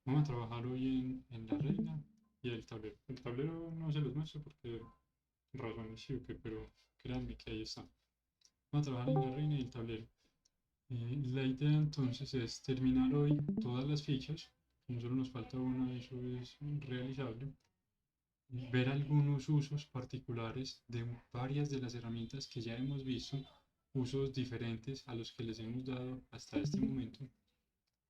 Vamos a trabajar hoy en la reina y el tablero. El tablero no se los muestro porque razones sí o qué, pero créanme que ahí está. Vamos a trabajar en la reina y el tablero. La idea entonces es terminar hoy todas las fichas. Como solo nos falta una, eso es realizable. Ver algunos usos particulares de varias de las herramientas que ya hemos visto, usos diferentes a los que les hemos dado hasta este momento,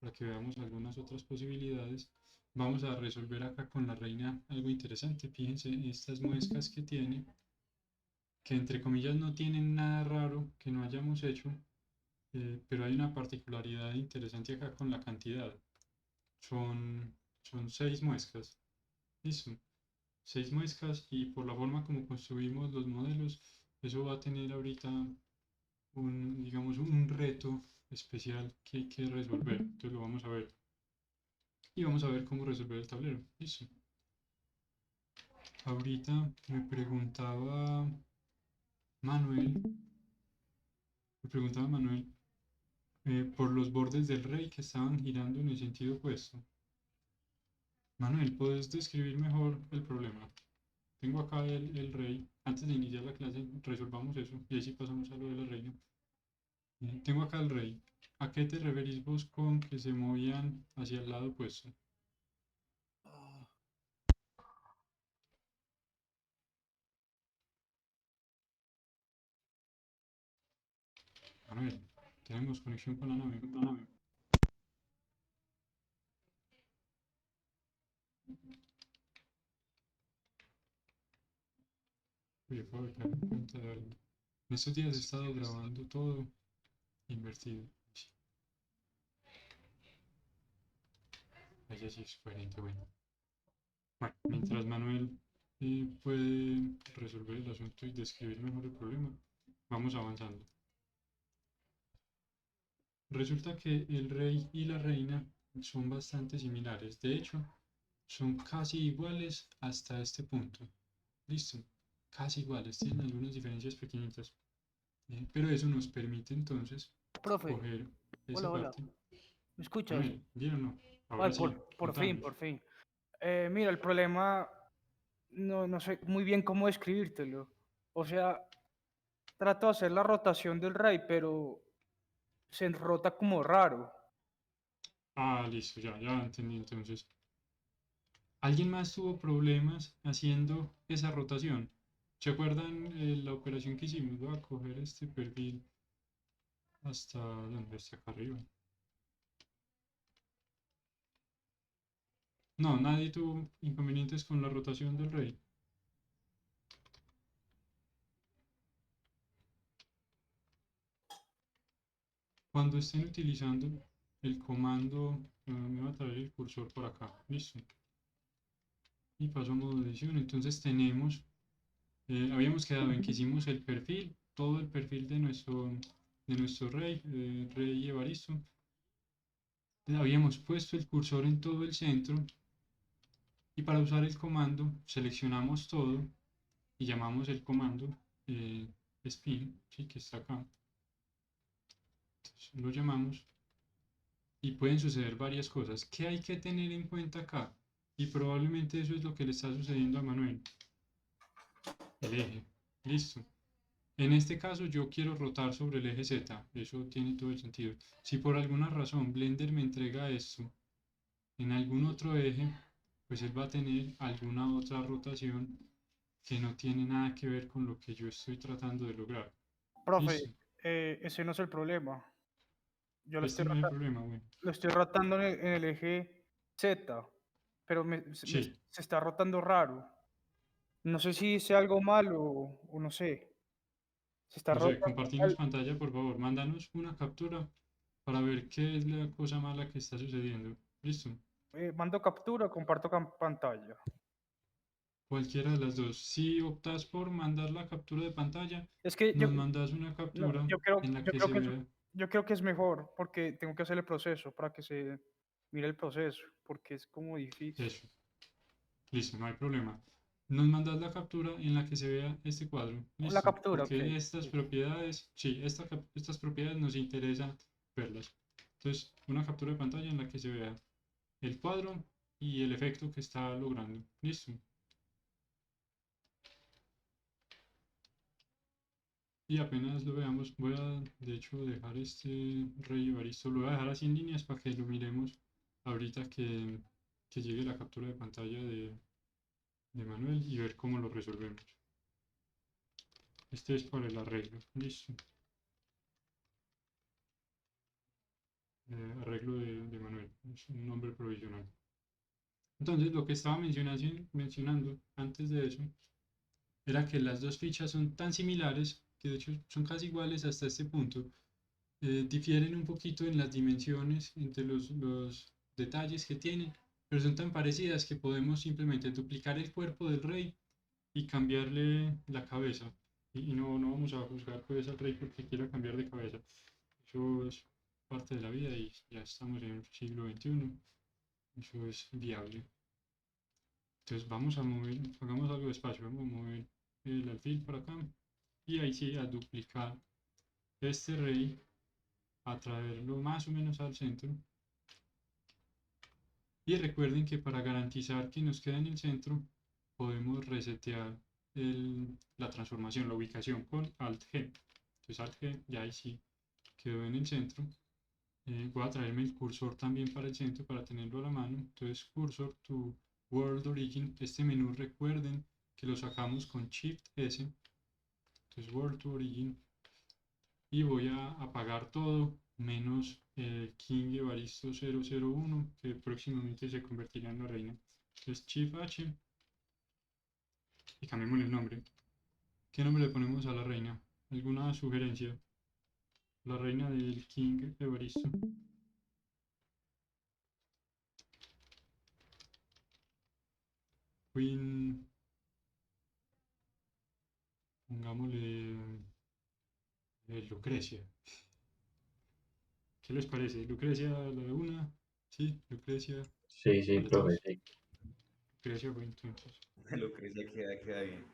para que veamos algunas otras posibilidades. Vamos a resolver acá con la reina algo interesante. Fíjense estas muescas que tiene, que entre comillas no tienen nada raro que no hayamos hecho, pero hay una particularidad interesante acá con la cantidad. Son 6 muescas. Listo. 6 muescas y por la forma como construimos los modelos, eso va a tener ahorita digamos, un reto especial que hay que resolver. Entonces lo vamos a ver. Y vamos a ver cómo resolver el tablero. Listo. Ahorita Manuel, me preguntaba Manuel por los bordes del rey que estaban girando en el sentido opuesto. Manuel, ¿puedes describir mejor el problema? Tengo acá el rey. Antes de iniciar la clase, resolvamos eso y así pasamos a lo de la reina. Tengo acá el rey. ¿A qué te referís vos con que se movían hacia el lado opuesto? Manuel, tenemos conexión con la nave. Oye, puedo caer en cuenta de algo. En estos días he estado grabando todo invertido. Ella sí es coherente, bueno. Bueno, mientras Manuel puede resolver el asunto y describir mejor el problema, vamos avanzando. Resulta que el rey y la reina son bastante similares. De hecho, son casi iguales hasta este punto. Listo. Casi iguales. Tienen algunas diferencias pequeñitas. Pero eso nos permite entonces Profe, coger hola, esa hola. parte. ¿Me escuchas? Manuel, ¿bien o no? Ay, Ahora sí, por fin, contanos. por fin. Mira, el problema, no sé muy bien cómo describírtelo. O sea, trato de hacer la rotación del rey, pero se rota como raro. Ah, listo, ya entendí entonces. ¿Alguien más tuvo problemas haciendo esa rotación? ¿Se acuerdan la operación que hicimos? Voy a coger este perfil hasta donde está acá arriba. No, nadie tuvo inconvenientes con la rotación del rey. Cuando estén utilizando el comando, me va a traer el cursor por acá. Listo. Y paso a modo de edición. Entonces habíamos quedado en que hicimos el perfil, todo el perfil de nuestro rey, rey Evaristo. Habíamos puesto el cursor en todo el centro y para usar el comando seleccionamos todo y llamamos el comando eh, spin, ¿sí? Que está acá. Entonces, lo llamamos y pueden suceder varias cosas. ¿Qué hay que tener en cuenta acá? Y probablemente eso es lo que le está sucediendo a Manuel. El eje. Listo. En este caso yo quiero rotar sobre el eje Z. Eso tiene todo el sentido. Si por alguna razón Blender me entrega esto en algún otro eje, pues él va a tener alguna otra rotación que no tiene nada que ver con lo que yo estoy tratando de lograr. Profe, Listo. ese no es el problema. Yo Este no es el problema, bueno. lo estoy rotando en el eje Z, pero Sí. se está rotando raro. No sé si hice algo mal o no sé. Se está José, rotando compartimos mal. pantalla, por favor. Mándanos una captura para ver qué es la cosa mala que está sucediendo. Listo. Mando captura, comparto pantalla. Cualquiera de las dos. Si optas por mandar la captura de pantalla, Es que nos mandas una no, captura en la yo que creo se que vea yo creo que es mejor porque tengo que hacer el proceso para que se mire el proceso, porque es como difícil. eso. Listo, no hay problema. Nos mandas la captura en la que se vea este cuadro. La Listo. captura, ok. Porque estas Listo. propiedades, sí, estas propiedades nos interesa verlas. Entonces, una captura de pantalla en la que se vea el cuadro y el efecto que está logrando. Listo. Y apenas lo veamos, voy a de hecho dejar este rey Evaristo, lo voy a dejar así en líneas para que lo miremos ahorita que llegue la captura de pantalla de Manuel y ver cómo lo resolvemos. Este es para el arreglo, listo. Arreglo de Manuel, es un nombre provisional. Entonces, lo que estaba mencionando antes de eso era que las dos fichas son tan similares, que de hecho son casi iguales hasta este punto, difieren un poquito en las dimensiones, entre los detalles que tienen, pero son tan parecidas que podemos simplemente duplicar el cuerpo del rey y cambiarle la cabeza. Y no vamos a juzgar pues al rey porque quiera cambiar de cabeza. Eso es parte de la vida y ya estamos en el siglo XXI. Eso es viable. Entonces vamos a mover, hagamos algo despacio, vamos a mover el alfil para acá y ahí sí a duplicar este rey, a traerlo más o menos al centro. Y recuerden que para garantizar que nos queda en el centro, podemos resetear la transformación, la ubicación con Alt G. Entonces Alt G ya ahí sí quedó en el centro. Voy a traerme el cursor también para el centro para tenerlo a la mano. Entonces cursor to World Origin. Este menú recuerden que lo sacamos con Shift S. Entonces World to Origin. Y voy a apagar todo menos King Evaristo 001 que próximamente se convertirá en la reina. Entonces Shift H y cambiemos el nombre. ¿Qué nombre le ponemos a la reina? ¿Alguna sugerencia? La reina del King Evaristo. Queen. Pongámosle Lucrecia. ¿Qué les parece? ¿Lucrecia la de una? Sí, Lucrecia Sí, para profe, todos. sí. Lucrecia fue entonces. Lucrecia queda bien.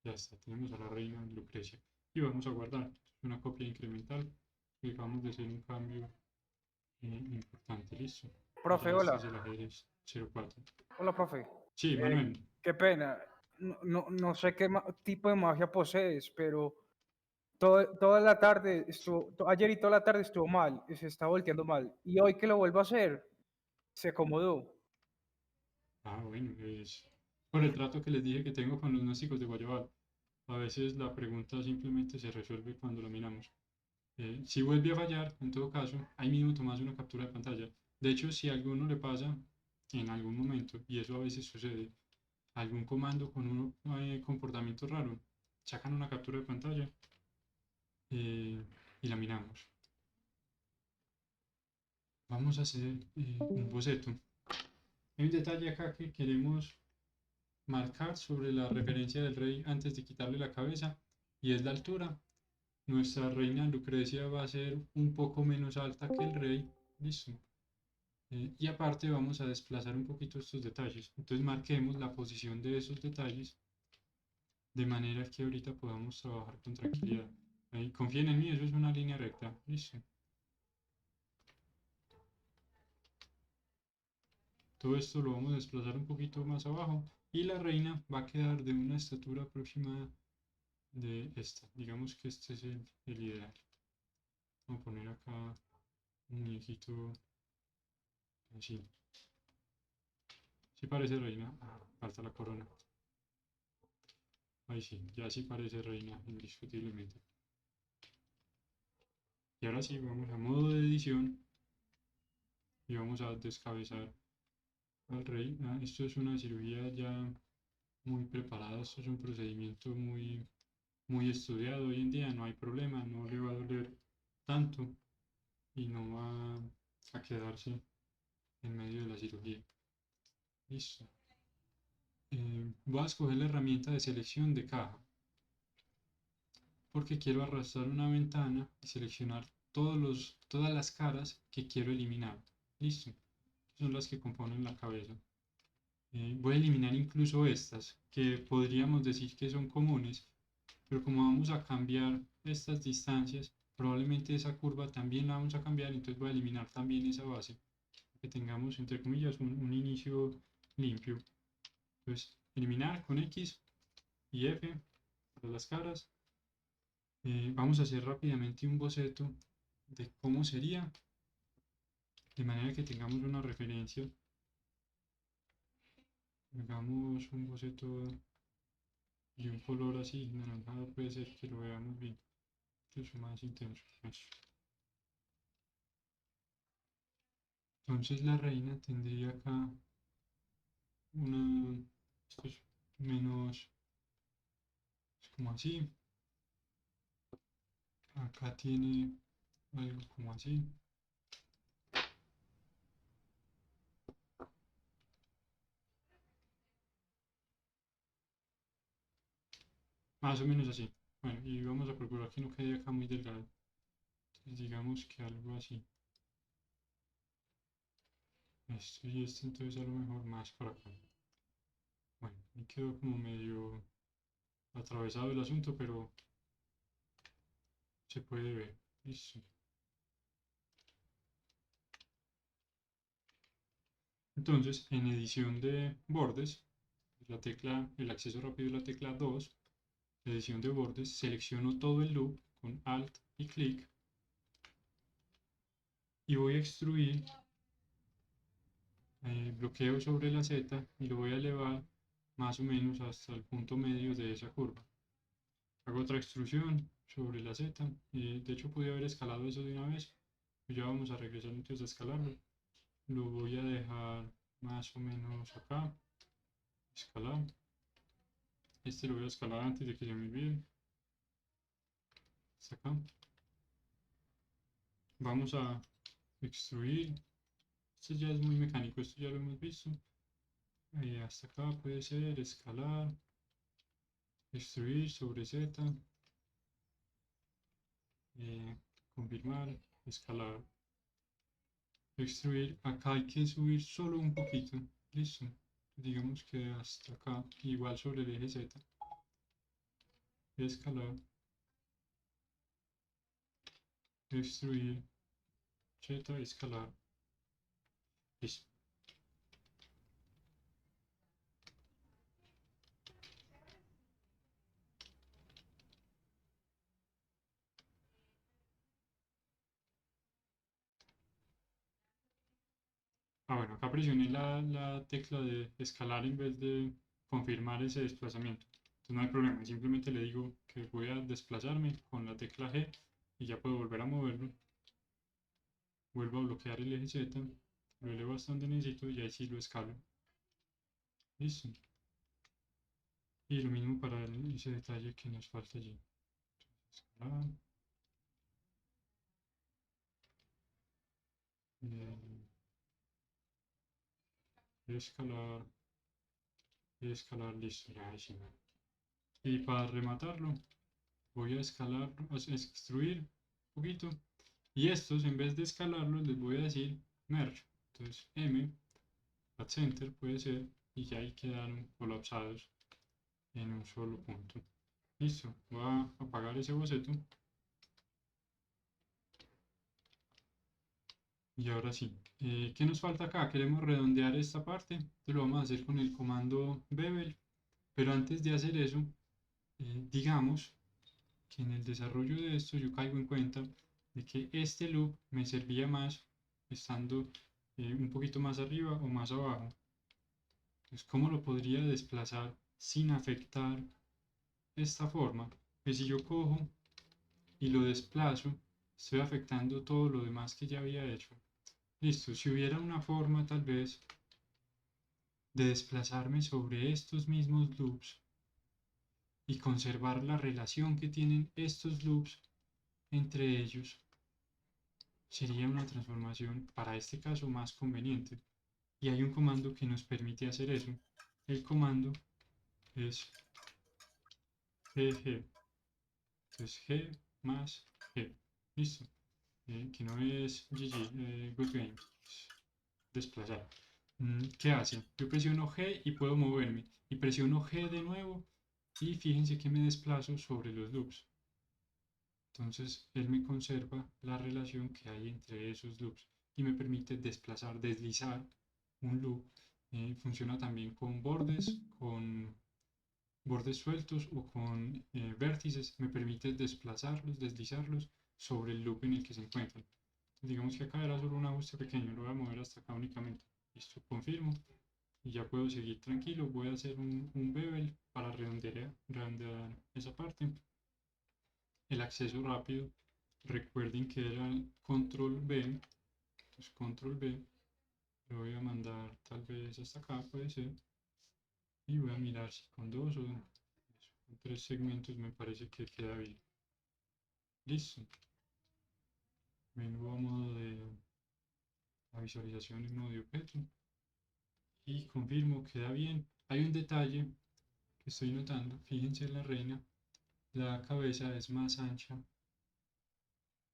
Ya está, tenemos a la reina Lucrecia. Y vamos a guardar. Es una copia incremental. Y acabamos de hacer un cambio importante. Listo. Profe, Ya este hola. es el ajedrez 04. Hola, profe. Sí, Manuel. Qué pena. No sé qué tipo de magia posees, pero toda la tarde estuvo, ayer y toda la tarde estuvo mal, y se está volteando mal. Y hoy que lo vuelvo a hacer, se acomodó. Ah, bueno, es por el trato que les dije que tengo con los gnósticos de Guayabal. A veces la pregunta simplemente se resuelve cuando la miramos. Si vuelve a fallar, en todo caso, ahí mismo tomas una captura de pantalla. De hecho, si a alguno le pasa en algún momento, y eso a veces sucede, algún comando con un comportamiento raro, sacan una captura de pantalla y la miramos. Vamos a hacer un boceto. Hay un detalle acá que queremos marcar sobre la referencia del rey antes de quitarle la cabeza, y es la altura. Nuestra reina Lucrecia va a ser un poco menos alta que el rey. Listo. Y aparte vamos a desplazar un poquito estos detalles. Entonces marquemos la posición de esos detalles de manera que ahorita podamos trabajar con tranquilidad. Ahí, confíen en mí, eso es una línea recta. Listo. Todo esto lo vamos a desplazar un poquito más abajo y la reina va a quedar de una estatura aproximada de esta. Digamos que este es el ideal. Vamos a poner acá un muñequito así. Sí parece reina. Falta la corona. Ahí sí, ya sí parece reina, indiscutiblemente. Y ahora sí, vamos a modo de edición y vamos a descabezar al rey. Esto es una cirugía ya muy preparada, esto es un procedimiento muy estudiado hoy en día, no hay problema, no le va a doler tanto y no va a quedarse en medio de la cirugía. Listo. Voy a escoger la herramienta de selección de caja porque quiero arrastrar una ventana y seleccionar todas las caras que quiero eliminar. Listo. Son las que componen la cabeza. Voy a eliminar incluso estas, que podríamos decir que son comunes, pero como vamos a cambiar estas distancias, probablemente esa curva también la vamos a cambiar, entonces voy a eliminar también esa base. que tengamos, entre comillas, un inicio limpio. Entonces, eliminar con X y F para las caras. Vamos a hacer rápidamente un boceto de cómo sería, de manera que tengamos una referencia. Hagamos un boceto de un color así, naranjado, puede ser que lo veamos bien, incluso más intenso. Eso. Entonces la reina tendría acá una, esto es menos, es como así, acá tiene algo como así, más o menos así. Bueno, y vamos a procurar que no quede acá muy delgado. Entonces digamos que algo así. Esto y esto, entonces a lo mejor más por acá. Bueno, me quedó como medio atravesado el asunto, pero se puede ver. Listo. Entonces, en edición de bordes, la tecla, el acceso rápido es la tecla 2, edición de bordes, selecciono todo el loop con Alt y clic y voy a extruir, bloqueo sobre la Z y lo voy a elevar más o menos hasta el punto medio de esa curva. Hago otra extrusión sobre la Z, de hecho pude haber escalado eso de una vez, ya vamos a regresar entonces a escalarlo. Lo voy a dejar más o menos acá, escalar. Este lo voy a escalar antes de que se me olvide. Hasta acá. Vamos a extruir. Esto ya es muy mecánico, esto ya lo hemos visto. Hasta acá puede ser escalar, extruir sobre Z, confirmar, escalar, extruir. Acá hay que subir solo un poquito. Listo. Digamos que hasta acá, igual sobre el eje Z. Escalar, extruir, Z, escalar. Listo. Bueno, acá presioné la tecla de escalar en vez de confirmar ese desplazamiento. Entonces no hay problema, simplemente le digo que voy a desplazarme con la tecla G y ya puedo volver a moverlo. Vuelvo a bloquear el eje Z, lo elevo hasta donde necesito y ahí sí lo escalo. Listo. Y lo mismo para ese detalle que nos falta allí. Escalar. Escalar. Escalar, listo, ya ahí sí. Y para rematarlo, voy a escalar, a extruir un poquito. Y estos, en vez de escalarlos, les voy a decir merge. Entonces, M, at center puede ser, y ya ahí quedaron colapsados en un solo punto. Listo, voy a apagar ese boceto. Y ahora sí, ¿qué nos falta acá? Queremos redondear esta parte, entonces lo vamos a hacer con el comando bevel. Pero antes de hacer eso, digamos que en el desarrollo de esto yo caigo en cuenta de que este loop me servía más estando un poquito más arriba o más abajo. Entonces, ¿cómo lo podría desplazar sin afectar esta forma? Pues si yo cojo y lo desplazo, estoy afectando todo lo demás que ya había hecho. Listo, si hubiera una forma tal vez de desplazarme sobre estos mismos loops y conservar la relación que tienen estos loops entre ellos, sería una transformación para este caso más conveniente. Y hay un comando que nos permite hacer eso. El comando es gg. Entonces g más g. Listo. Que no es gg, good game. Desplazar. ¿Qué hace? Yo presiono G y puedo moverme. Y presiono G de nuevo. Y fíjense que me desplazo sobre los loops. Entonces él me conserva la relación que hay entre esos loops. y me permite desplazar, deslizar un loop. Funciona también con bordes sueltos o con vértices, me permite desplazarlos, deslizarlos sobre el loop en el que se encuentran. Digamos que acá era solo un ajuste pequeño, lo voy a mover hasta acá únicamente. Listo, confirmo y ya puedo seguir tranquilo. Voy a hacer un bevel para redondear esa parte. El acceso rápido, recuerden que era control B, pues control B, lo voy a mandar tal vez hasta acá, puede ser, y voy a mirar si con dos o con tres segmentos me parece que queda bien. Listo. Vengo a modo de la visualización en modo de objeto y confirmo, queda bien. Hay un detalle que estoy notando, fíjense en la reina, la cabeza es más ancha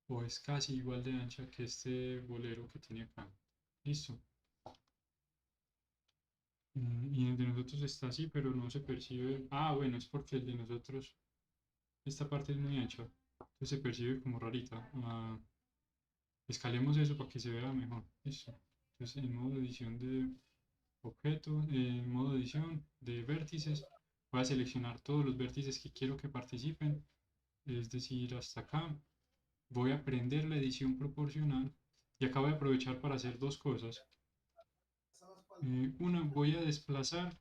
o es casi igual de ancha que este bolero que tiene acá. Listo. Y el de nosotros está así, pero no se percibe. Ah, bueno, es porque el de nosotros, esta parte es muy ancha, entonces se percibe como rarita. Escalemos eso para que se vea mejor. Listo. Entonces, en modo edición de objeto, en modo edición de vértices, voy a seleccionar todos los vértices que quiero que participen, es decir, hasta acá. Voy a prender la edición proporcional y acá voy a aprovechar para hacer dos cosas. Una, voy a desplazar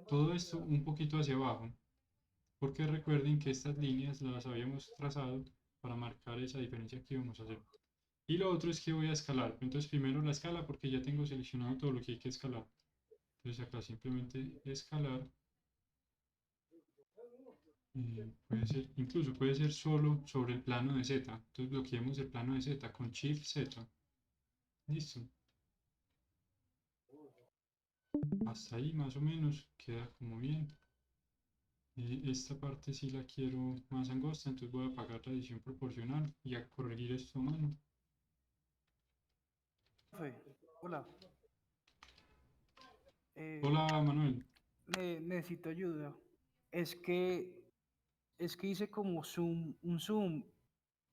todo esto un poquito hacia abajo, porque recuerden que estas líneas las habíamos trazado para marcar esa diferencia que íbamos a hacer. Y lo otro es que voy a escalar. Entonces primero la escala porque ya tengo seleccionado todo lo que hay que escalar. Entonces acá simplemente escalar. Puede ser, incluso puede ser solo sobre el plano de Z. Entonces bloqueemos el plano de Z con Shift Z. Listo. Hasta ahí más o menos queda como bien. Esta parte sí la quiero más angosta, entonces voy a apagar la edición proporcional y a corregir esto a mano. Hola. Hola Manuel. Necesito ayuda. Es que, es que hice como un zoom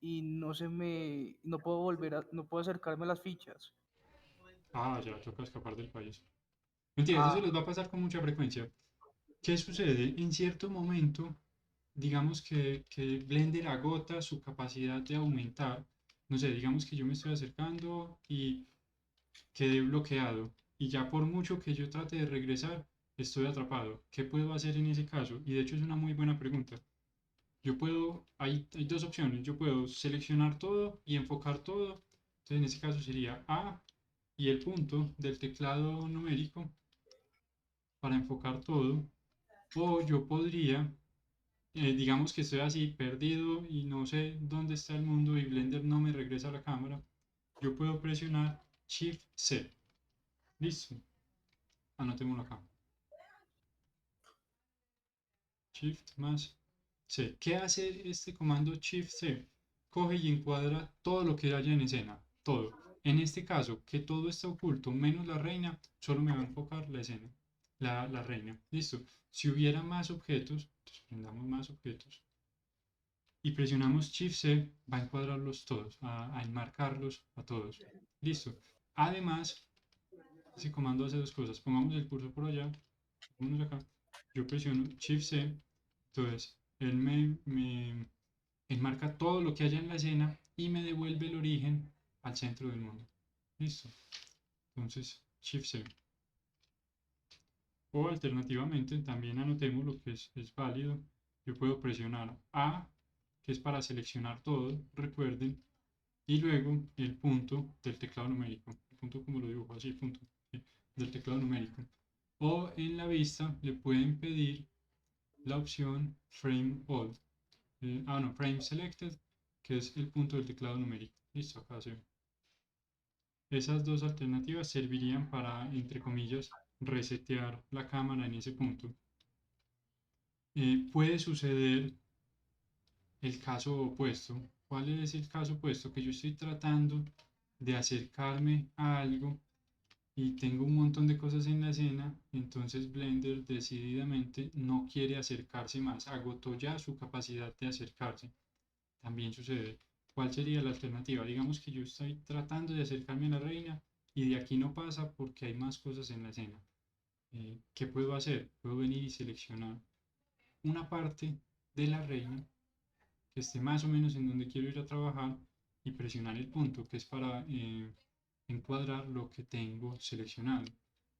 y no puedo no puedo acercarme a las fichas. Ah, ya toca escapar del país. Mentiras, eso les Ah, va a pasar con mucha frecuencia. ¿Qué sucede? En cierto momento, digamos que Blender agota su capacidad de aumentar. No sé, digamos que yo me estoy acercando y quedé bloqueado. Y ya por mucho que yo trate de regresar, estoy atrapado. ¿Qué puedo hacer en ese caso? Y de hecho es una muy buena pregunta. Hay dos opciones. Yo puedo seleccionar todo y enfocar todo. Entonces en ese caso sería A y el punto del teclado numérico para enfocar todo. O yo podría, digamos que estoy así perdido y no sé dónde está el mundo y Blender no me regresa a la cámara. Yo puedo presionar Shift C. Listo. Anotémoslo acá. Shift más C. ¿Qué hace este comando Shift C? Coge y encuadra todo lo que haya en escena. Todo. En este caso, que todo está oculto menos la reina, solo me va a enfocar la escena. La reina. Listo. Si hubiera más objetos, entonces prendamos más objetos y presionamos Shift C, va a encuadrarlos todos, a enmarcarlos a todos. Listo. Además, ese comando hace dos cosas. Pongamos el cursor por allá, pongámonos acá. Yo presiono Shift C, entonces él me enmarca todo lo que haya en la escena y me devuelve el origen al centro del mundo. Listo. Entonces, Shift C. O alternativamente, también anotemos lo que es válido. Yo puedo presionar A, que es para seleccionar todo, recuerden, y luego el punto del teclado numérico. El punto como lo dibujo, así, punto, ¿sí? Del teclado numérico. O en la vista le pueden pedir la opción Frame All. No, Frame Selected, que es el punto del teclado numérico. Listo, acá se ve. Esas dos alternativas servirían para, entre comillas, resetear la cámara en ese punto. Puede suceder el caso opuesto. ¿Cuál es el caso opuesto? Que yo estoy tratando de acercarme a algo y tengo un montón de cosas en la escena, entonces Blender decididamente no quiere acercarse más, agotó ya su capacidad de acercarse. También sucede. ¿Cuál sería la alternativa? Digamos que yo estoy tratando de acercarme a la reina y de aquí no pasa porque hay más cosas en la escena. ¿Qué puedo hacer? Puedo venir y seleccionar una parte de la reina que esté más o menos en donde quiero ir a trabajar y presionar el punto, que es para encuadrar lo que tengo seleccionado.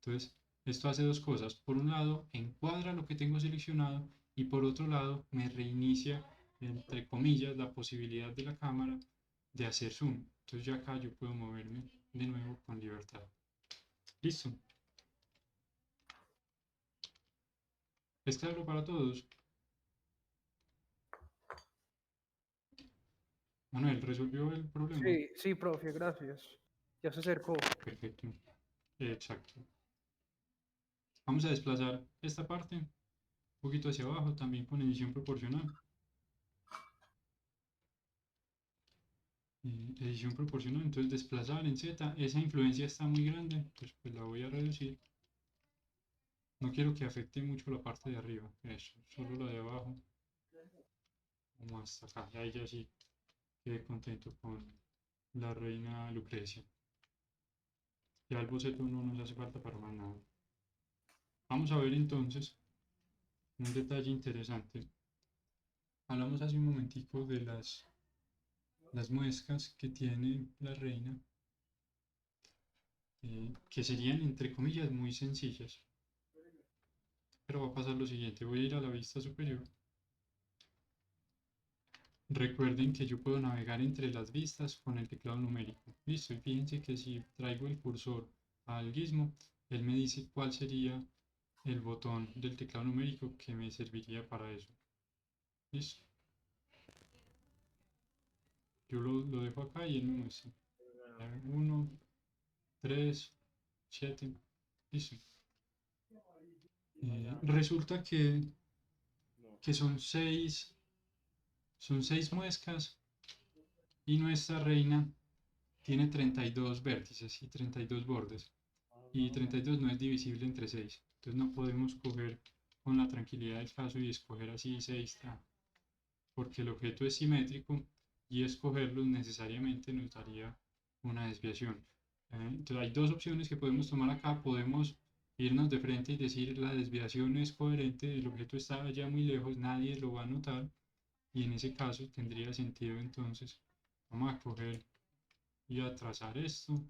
Entonces, esto hace dos cosas. Por un lado, encuadra lo que tengo seleccionado y por otro lado, me reinicia, entre comillas, la posibilidad de la cámara de hacer zoom. Entonces ya acá yo puedo moverme de nuevo con libertad. Listo. ¿Es claro para todos? Manuel, ¿resolvió el problema? Sí, sí, profe, gracias. Ya se acercó. Perfecto. Exacto. Vamos a desplazar esta parte un poquito hacia abajo, también con edición proporcional. Edición proporcional, entonces desplazar en Z, esa influencia está muy grande, entonces pues la voy a reducir. No quiero que afecte mucho la parte de arriba, eso, solo la de abajo, como hasta acá, y ahí ya sí quedé contento con la reina Lucrecia. Ya el boceto no nos hace falta para más nada. Vamos a ver entonces un detalle interesante. Hablamos hace un momentico de las muescas que tiene la reina, que serían entre comillas muy sencillas. Pero va a pasar lo siguiente, voy a ir a la vista superior. Recuerden que yo puedo navegar entre las vistas con el teclado numérico. Listo, y fíjense que si traigo el cursor al gizmo, él me dice cuál sería el botón del teclado numérico que me serviría para eso. Listo. Yo lo dejo acá y él me muestra. 1, 3, 7. Listo. Resulta que son seis muescas y nuestra reina tiene 32 vértices y 32 bordes. Y 32 no es divisible entre 6. Entonces no podemos coger con la tranquilidad del caso y escoger así 6, porque el objeto es simétrico y escogerlo necesariamente nos daría una desviación. Entonces hay dos opciones que podemos tomar acá. Podemos irnos de frente y decir la desviación es coherente, el objeto está allá muy lejos, nadie lo va a notar y en ese caso tendría sentido. Entonces vamos a coger y a trazar esto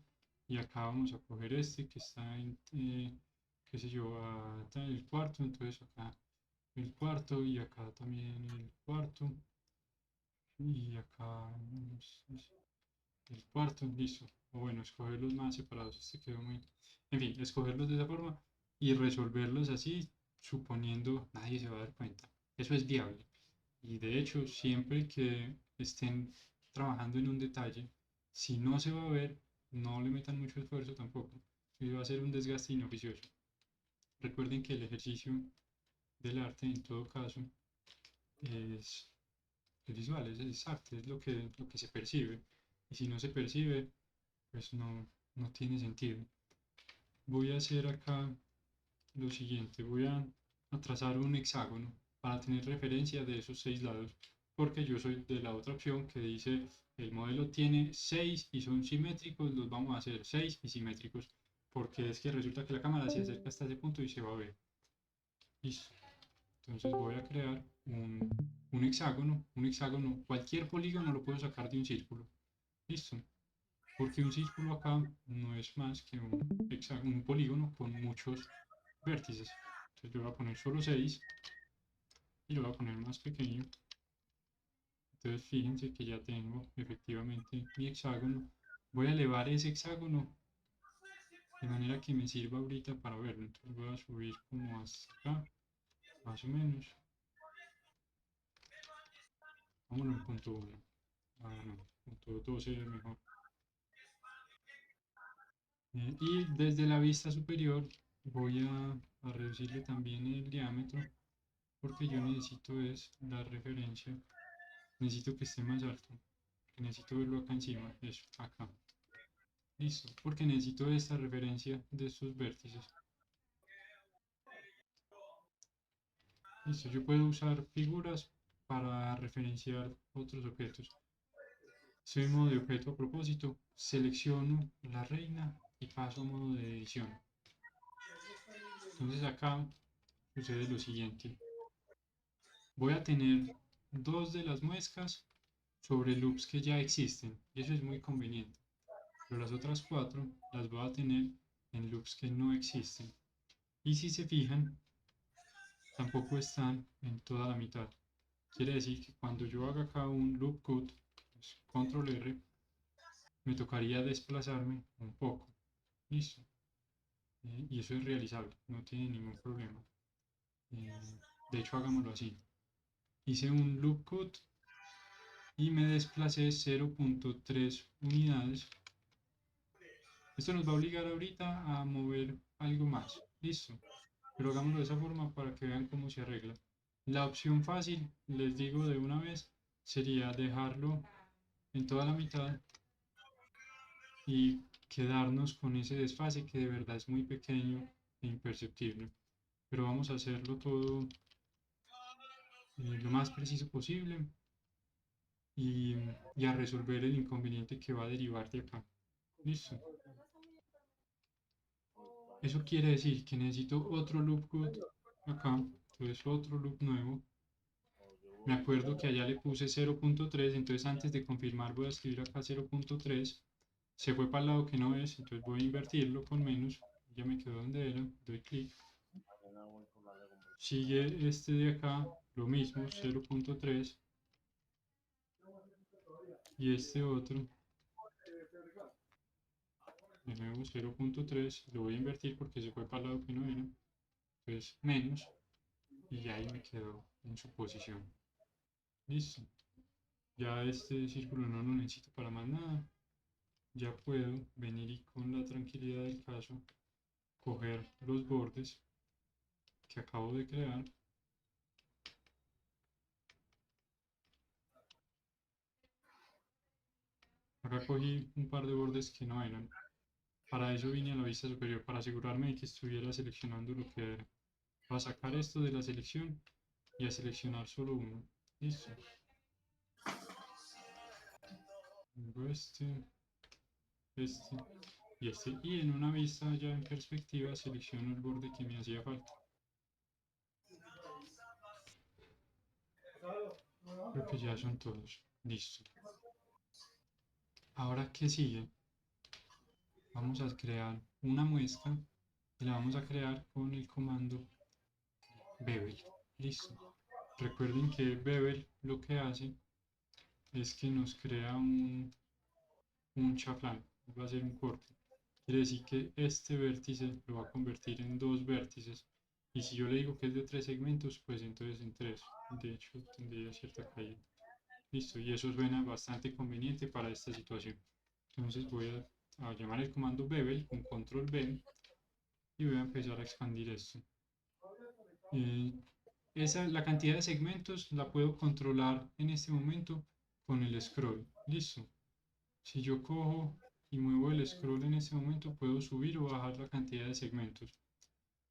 y acá vamos a coger este que está en, qué sé yo, acá el cuarto, entonces acá el cuarto y acá también el cuarto y acá el cuarto, listo. O bueno, escogerlos más separados, este quedó muy... En fin, escogerlos de esa forma y resolverlos así, suponiendo nadie se va a dar cuenta. Eso es viable. Y de hecho, siempre que estén trabajando en un detalle, si no se va a ver, no le metan mucho esfuerzo tampoco. Y va a ser un desgaste inoficioso. Recuerden que el ejercicio del arte, en todo caso, es, es visual, es arte, es lo que se percibe. Y si no se percibe, pues no tiene sentido. Voy a hacer acá lo siguiente, voy a trazar un hexágono para tener referencia de esos 6 lados, porque yo soy de la otra opción que dice el modelo tiene 6 y son simétricos, los vamos a hacer 6 y simétricos, porque es que resulta que la cámara se acerca hasta ese punto y se va a ver. Listo. Entonces voy a crear un hexágono, cualquier polígono lo puedo sacar de un círculo. Listo. Porque un círculo acá no es más que un polígono con muchos vértices. Entonces yo voy a poner solo 6 y lo voy a poner más pequeño. Entonces fíjense que ya tengo efectivamente mi hexágono. Voy a elevar ese hexágono de manera que me sirva ahorita para verlo. Entonces voy a subir como hasta acá, más o menos. Vámonos en punto 1. Ah, no, punto 2 es mejor. Y desde la vista superior voy a reducirle también el diámetro porque yo necesito es la referencia, necesito que esté más alto, necesito verlo acá encima, eso, acá. Listo, porque necesito esta referencia de estos vértices. Listo, yo puedo usar figuras para referenciar otros objetos. Estoy en modo de objeto a propósito, selecciono la reina y paso a modo de edición. Entonces acá sucede lo siguiente. Voy a tener dos de las muescas sobre loops que ya existen, y eso es muy conveniente. Pero las otras cuatro las voy a tener en loops que no existen. Y si se fijan, tampoco están en toda la mitad. Quiere decir que cuando yo haga acá un loop cut, pues, control R, me tocaría desplazarme un poco. Listo. Y eso es realizable, no tiene ningún problema. De hecho, hagámoslo así. Hice un loop cut y me desplacé 0.3 unidades. Esto nos va a obligar ahorita a mover algo más. Listo. Pero hagámoslo de esa forma para que vean cómo se arregla. La opción fácil, les digo de una vez, sería dejarlo en toda la mitad y quedarnos con ese desfase que de verdad es muy pequeño e imperceptible. Pero vamos a hacerlo todo lo más preciso posible y a resolver el inconveniente que va a derivar de acá. Listo. Eso quiere decir que necesito otro loop cut acá, entonces otro loop nuevo. Me acuerdo que allá le puse 0.3, entonces antes de confirmar voy a escribir acá 0.3. Se fue para el lado que no es, entonces voy a invertirlo con menos. Ya me quedó donde era, doy clic. Sigue este de acá, lo mismo, 0.3. Y este otro, de nuevo 0.3, lo voy a invertir porque se fue para el lado que no era. Entonces menos, y ya ahí me quedó en su posición. Listo. Ya este círculo no lo necesito para más nada. Ya puedo venir y con la tranquilidad del caso coger los bordes que acabo de crear. Acá cogí un par de bordes que no eran. Para eso vine a la vista superior, para asegurarme de que estuviera seleccionando lo que era. Voy a sacar esto de la selección y a seleccionar solo uno. Listo. Tengo este y este. Y en una vista ya en perspectiva selecciono el borde que me hacía falta. Creo que ya son todos. Listo. Ahora, ¿qué sigue? Vamos a crear una muesca y la vamos a crear con el comando bevel. Listo. Recuerden que bevel lo que hace es que nos crea un chaflán, va a ser un corte. Quiere decir que este vértice lo va a convertir en dos vértices. Y si yo le digo que es de tres segmentos, pues entonces en tres. De hecho, tendría cierta caída. Listo, y eso suena bastante conveniente para esta situación. Entonces voy a llamar el comando bevel con control B y voy a empezar a expandir esto. La cantidad de segmentos la puedo controlar en este momento con el scroll. Listo. Si yo cojo y muevo el scroll en este momento, puedo subir o bajar la cantidad de segmentos.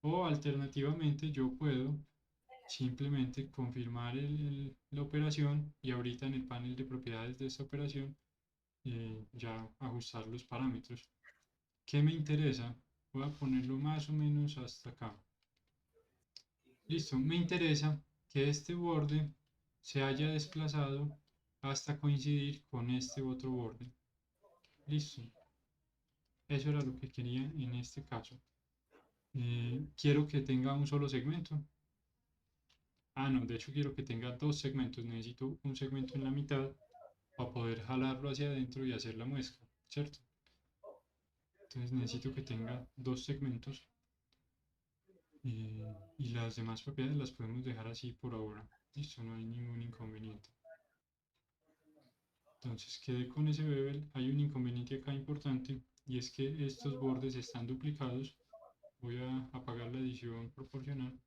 O alternativamente yo puedo simplemente confirmar la operación y ahorita en el panel de propiedades de esta operación ya ajustar los parámetros. ¿Qué me interesa? Voy a ponerlo más o menos hasta acá. Listo, me interesa que este borde se haya desplazado hasta coincidir con este otro borde. Listo. Eso era lo que quería en este caso. Quiero que tenga un solo segmento. Ah, no, de hecho quiero que tenga dos segmentos. Necesito un segmento en la mitad para poder jalarlo hacia adentro y hacer la muesca, ¿cierto? Entonces necesito que tenga dos segmentos. Y las demás propiedades las podemos dejar así por ahora. Listo, no hay ningún inconveniente. Entonces quedé con ese bevel. Hay un inconveniente acá importante y es que estos bordes están duplicados. Voy a apagar la edición proporcional.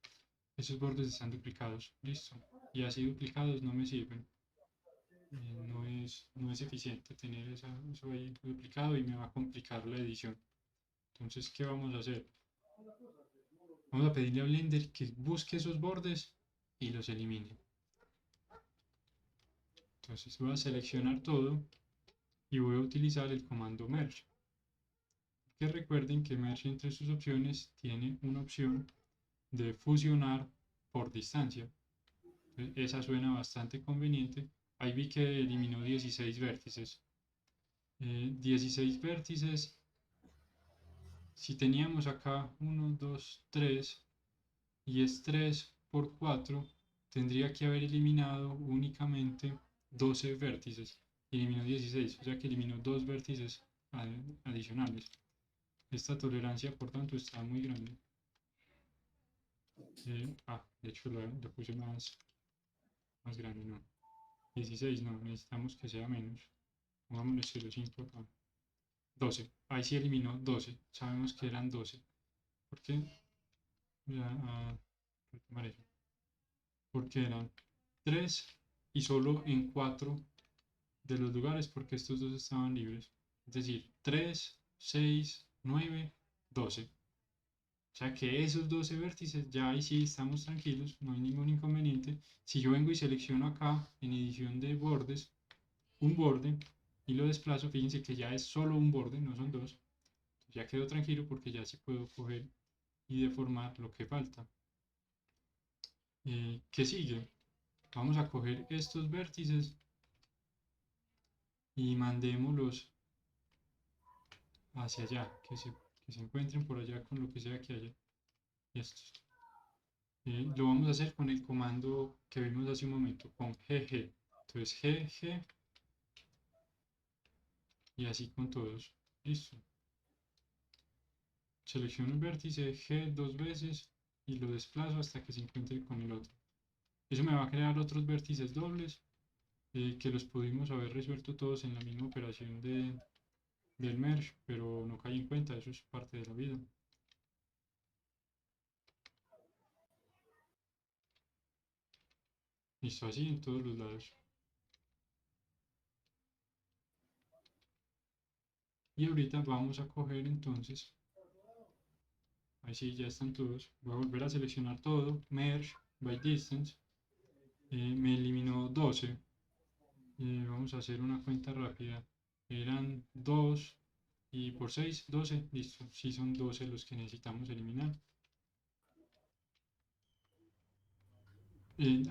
Esos bordes están duplicados. Listo. Y así duplicados no me sirven. No es eficiente tener eso ahí duplicado y me va a complicar la edición. Entonces, ¿qué vamos a hacer? Vamos a pedirle a Blender que busque esos bordes y los elimine. Entonces voy a seleccionar todo y voy a utilizar el comando merge. Que recuerden que merge entre sus opciones tiene una opción de fusionar por distancia. Esa suena bastante conveniente. Ahí vi que eliminó 16 vértices. 16 vértices. Si teníamos acá 1, 2, 3 y es 3 por 4, tendría que haber eliminado únicamente 12 vértices. Eliminó 16, o sea que eliminó 2 vértices adicionales. Esta tolerancia, por tanto, está muy grande. De hecho lo puse más grande, no. 16, no, necesitamos que sea menos. Pongámosle 0,5 acá. 12, ahí sí eliminó 12, sabemos que eran 12. ¿Por qué? Voy a retomar eso. Porque eran 3 y solo en 4 de los lugares porque estos dos estaban libres. Es decir, 3, 6, 9, 12. O sea que esos 12 vértices ya ahí sí estamos tranquilos, no hay ningún inconveniente. Si yo vengo y selecciono acá en edición de bordes un borde y lo desplazo, fíjense que ya es solo un borde, no son dos. Ya quedo tranquilo porque ya sí puedo coger y deformar lo que falta. ¿Qué sigue? Vamos a coger estos vértices y mandémoslos hacia allá, que se encuentren por allá con lo que sea que haya. Estos. Lo vamos a hacer con el comando que vimos hace un momento, con GG. Entonces GG y así con todos. Listo. Selecciono el vértice G dos veces y lo desplazo hasta que se encuentre con el otro. Eso me va a crear otros vértices dobles que los pudimos haber resuelto todos en la misma operación del merge, pero no caí en cuenta, eso es parte de la vida. Listo, así en todos los lados. Y ahorita vamos a coger entonces, ahí sí ya están todos, voy a volver a seleccionar todo, merge by distance, me eliminó 12, vamos a hacer una cuenta rápida, eran 2 y por 6, 12, listo, sí son 12 los que necesitamos eliminar.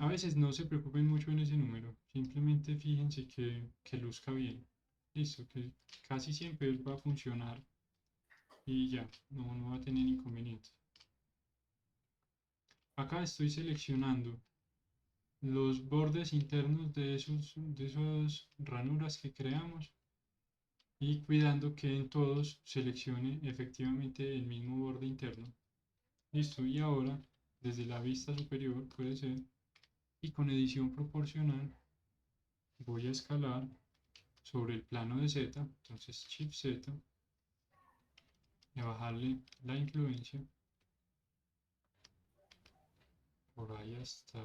A veces no se preocupen mucho en ese número, simplemente fíjense que luzca bien. Listo, que casi siempre va a funcionar y ya, no va a tener inconvenientes. Acá estoy seleccionando los bordes internos de esas ranuras que creamos y cuidando que en todos seleccione efectivamente el mismo borde interno. Listo, y ahora desde la vista superior puede ser, y con edición proporcional voy a escalar sobre el plano de Z, entonces Shift Z, y a bajarle la influencia por ahí hasta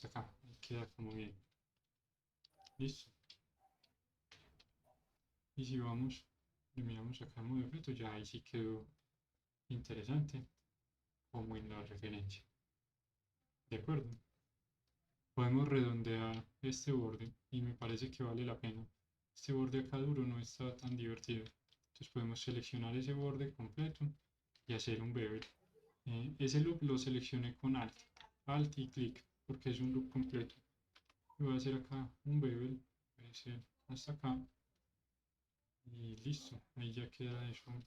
acá, y queda como bien. Listo. Y si vamos y miramos acá en modo objeto, ya ahí sí quedó interesante, como en la referencia. ¿De acuerdo? Podemos redondear este borde y me parece que vale la pena. Este borde acá duro no está tan divertido. Entonces podemos seleccionar ese borde completo y hacer un bevel. Ese loop lo seleccioné con Alt y clic, porque es un loop completo. Voy a hacer acá un bevel, voy a hacer hasta acá y listo. Ahí ya queda eso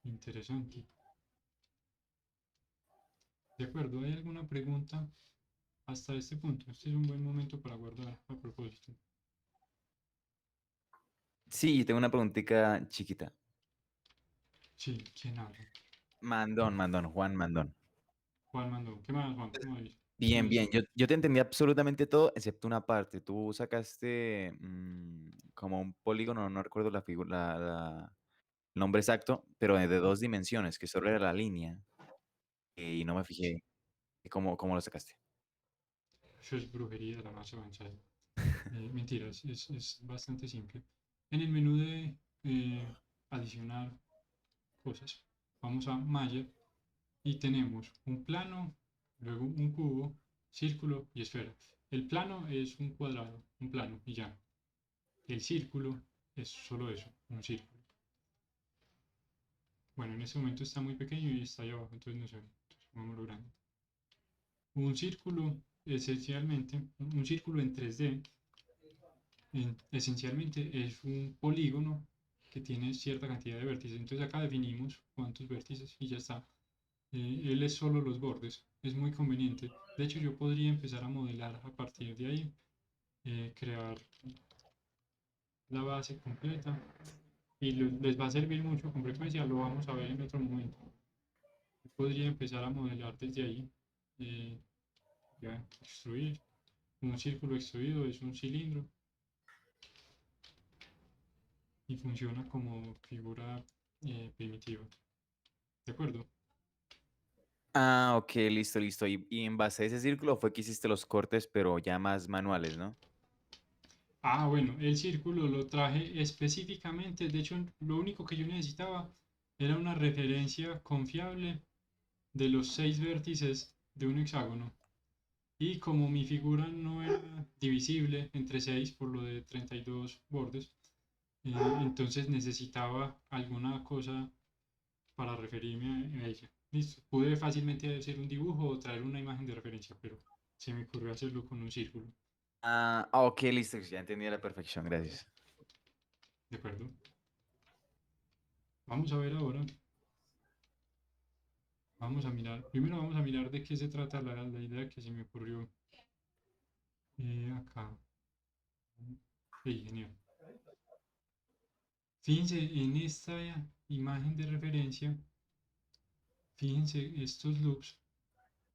interesante. De acuerdo, ¿hay alguna pregunta hasta este punto? Este es un buen momento para guardar a propósito. Sí, tengo una preguntita chiquita. Sí, ¿quién habla? Juan Mandón. Juan mandó. ¿Qué más, Juan? ¿Cómo dice? Bien, bien. Yo te entendí absolutamente todo, excepto una parte. Tú sacaste como un polígono, no recuerdo la figura, el nombre exacto, pero de 2 dimensiones, que solo era la línea. Y no me fijé cómo lo sacaste. Eso es brujería de la más avanzada. Mentiras, es bastante simple. En el menú de adicionar cosas, vamos a malla y tenemos un plano, luego un cubo, círculo y esfera. el plano es un cuadrado, un plano y ya. El círculo es solo eso, un círculo. Bueno, en este momento está muy pequeño y está ahí abajo, entonces no se ve. Entonces pongámoslo grande. Un círculo, esencialmente, un círculo en 3D, esencialmente es un polígono que tiene cierta cantidad de vértices. Entonces acá definimos cuántos vértices y ya está. Él es solo los bordes, es muy conveniente. De hecho, yo podría empezar a modelar a partir de ahí, crear la base completa y les va a servir mucho con frecuencia, lo vamos a ver en otro momento. Yo podría empezar a modelar desde ahí, eh, ya extruir. Un círculo extruido es un cilindro y funciona como figura primitiva. ¿De acuerdo? Ah, ok, listo, listo. Y en base a ese círculo fue que hiciste los cortes, pero ya más manuales, ¿no? Ah, bueno, el círculo lo traje específicamente, de hecho, lo único que yo necesitaba era una referencia confiable de los 6 vértices de un hexágono. Y como mi figura no era divisible entre 6 por lo de 32 bordes, entonces necesitaba alguna cosa para referirme a ella. Listo. Pude fácilmente hacer un dibujo o traer una imagen de referencia, pero se me ocurrió hacerlo con un círculo. Ah, ok, listo, ya entendí a la perfección, gracias. ¿De acuerdo? Vamos a ver ahora. Vamos a mirar. Primero vamos a mirar de qué se trata la idea que se me ocurrió acá. Sí, genial. Fíjense en esta imagen de referencia. Fíjense estos loops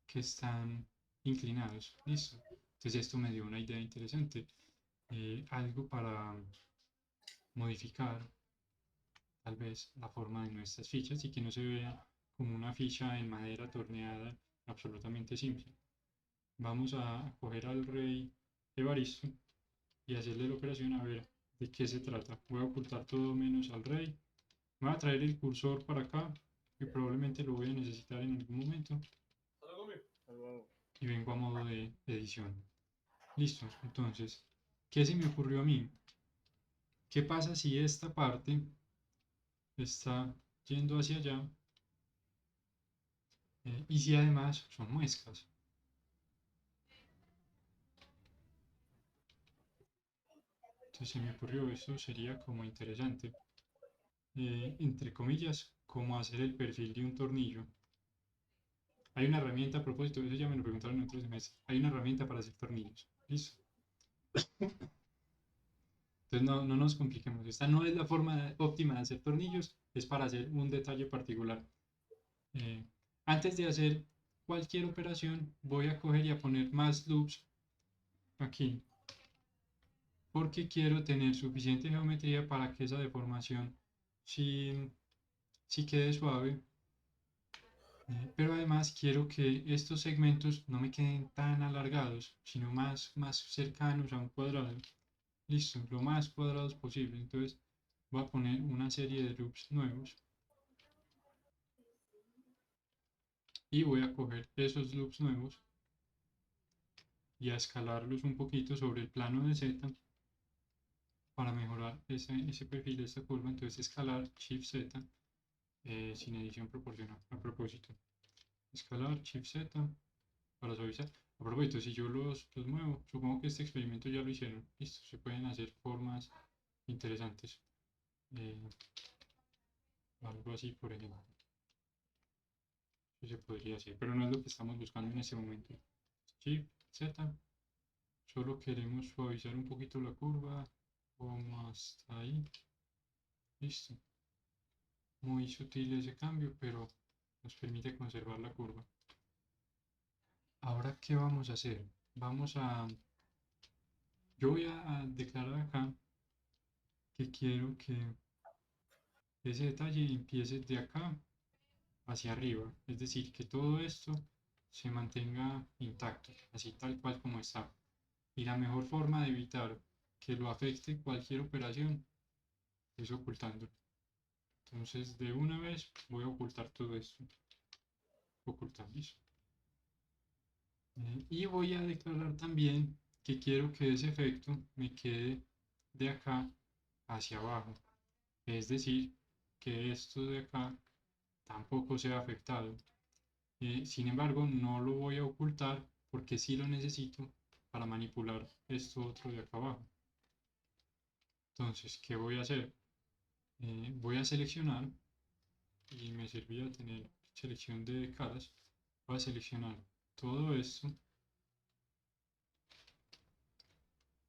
que están inclinados. Listo. Entonces esto me dio una idea interesante. Algo para modificar tal vez la forma de nuestras fichas y que no se vea como una ficha en madera torneada absolutamente simple. Vamos a coger al rey Evaristo y hacerle la operación a ver de qué se trata. Voy a ocultar todo menos al rey. Voy a traer el cursor para acá, que probablemente lo voy a necesitar en algún momento. Y vengo a modo de edición. Listo, entonces, ¿qué se me ocurrió a mí? ¿Qué pasa si esta parte está yendo hacia allá y si además son muescas? Entonces se me ocurrió, eso sería como interesante. Entre comillas, como hacer el perfil de un tornillo. Hay una herramienta a propósito, eso ya me lo preguntaron en otros semestres. Hay una herramienta para hacer tornillos. ¿Listo? Entonces no nos compliquemos. Esta no es la forma óptima de hacer tornillos, es para hacer un detalle particular. Eh, Antes de hacer cualquier operación, voy a coger y a poner más loops aquí, porque quiero tener suficiente geometría para que esa deformación sí quede suave. Pero además quiero que estos segmentos no me queden tan alargados, sino más cercanos a un cuadrado. Listo, lo más cuadrados posible. Entonces voy a poner una serie de loops nuevos y voy a coger esos loops nuevos y a escalarlos un poquito sobre el plano de Z para mejorar ese perfil de esta curva. Entonces escalar Shift Z sin edición proporcional. A propósito, escalar Shift Z para suavizar. A propósito, si yo los muevo, supongo que este experimento ya lo hicieron. Listo, se pueden hacer formas interesantes. Eh, Algo así, por ejemplo. Eso se podría hacer, pero no es lo que estamos buscando en este momento. Shift Z, solo queremos suavizar un poquito la curva, como hasta ahí. Listo. Muy sutil ese cambio, pero nos permite conservar la curva. Ahora, ¿qué vamos a hacer? Yo voy a declarar acá que quiero que ese detalle empiece de acá hacia arriba, es decir, que todo esto se mantenga intacto, así tal cual como está. Y la mejor forma de evitar que lo afecte cualquier operación es ocultando. Entonces, de una vez voy a ocultar todo esto. Ocultar eso. Y voy a declarar también que quiero que ese efecto me quede de acá hacia abajo. Es decir, que esto de acá tampoco sea afectado. Sin embargo, no lo voy a ocultar porque sí lo necesito para manipular esto otro de acá abajo. Entonces, ¿qué voy a hacer? Voy a seleccionar, y me servía tener selección de caras. Voy a seleccionar todo esto.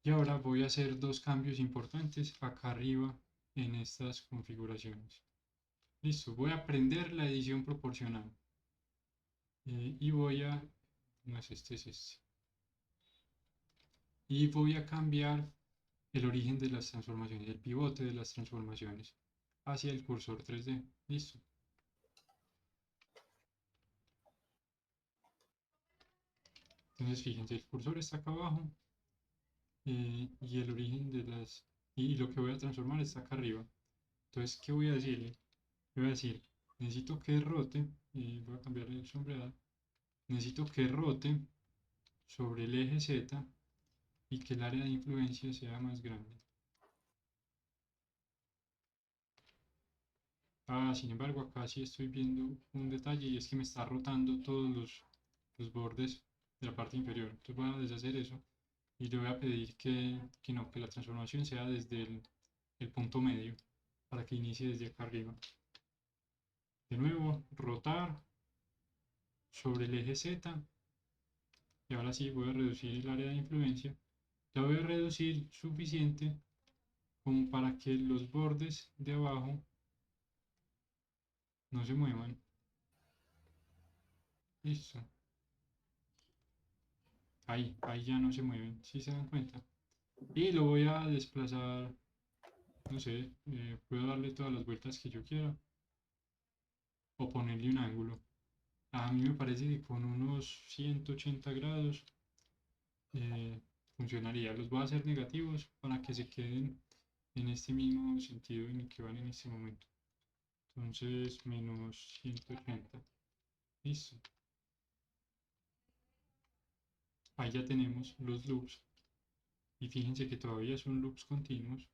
Y ahora voy a hacer dos cambios importantes acá arriba en estas configuraciones. Listo, voy a prender la edición proporcional. Y voy a... No es este, es este. Y voy a cambiar el origen de las transformaciones, el pivote de las transformaciones hacia el cursor 3D. Listo. Entonces fíjense, el cursor está acá abajo y el origen de las... Y lo que voy a transformar está acá arriba. Entonces, ¿qué voy a decirle? Le voy a decir, necesito que rote, y voy a cambiarle el sombreado, necesito que rote sobre el eje Z y que el área de influencia sea más grande. Sin embargo, acá sí estoy viendo un detalle y es que me está rotando todos los bordes de la parte inferior. Entonces voy a deshacer eso y le voy a pedir que no, que la transformación sea desde el punto medio para que inicie desde acá arriba. De nuevo, rotar sobre el eje Z y ahora sí voy a reducir el área de influencia. La voy a reducir suficiente como para que los bordes de abajo no se muevan. Listo. Ahí ya no se mueven, si se dan cuenta. Y lo voy a desplazar, no sé, puedo darle todas las vueltas que yo quiera o ponerle un ángulo. A mí me parece que con unos 180 grados funcionaría. Los voy a hacer negativos para que se queden en este mismo sentido en el que van en este momento. Entonces, menos 180. Listo. Ahí ya tenemos los loops. Y fíjense que todavía son loops continuos.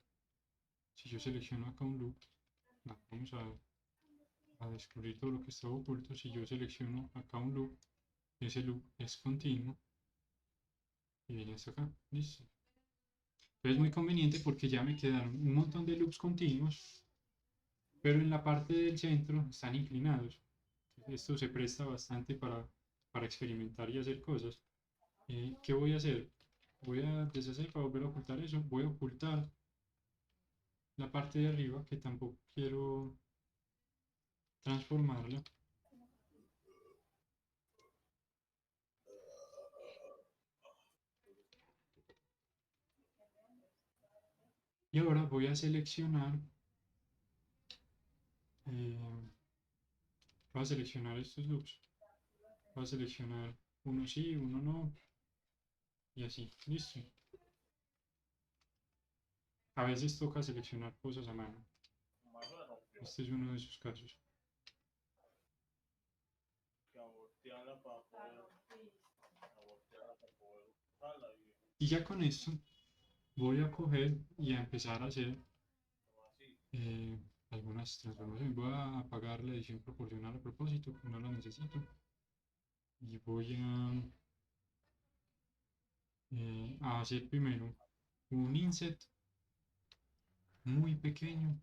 Si yo selecciono acá un loop, vamos a descubrir todo lo que estaba oculto. Si yo selecciono acá un loop, ese loop es continuo y viene hasta acá. Listo. Pero es muy conveniente porque ya me quedaron un montón de loops continuos, pero en la parte del centro están inclinados. Esto se presta bastante para experimentar y hacer cosas. ¿Qué voy a hacer? Voy a deshacer para volver a ocultar eso. Voy a ocultar la parte de arriba que tampoco quiero transformarla. Y ahora voy a seleccionar, voy a seleccionar estos loops. Voy a seleccionar uno sí, uno no, y así, listo. A veces toca seleccionar cosas a mano. Este es uno de esos casos. Y ya con esto voy a coger y a empezar a hacer algunas transformaciones. Voy a apagar la edición proporcional a propósito, que no la necesito. Y voy a hacer primero un inset muy pequeño.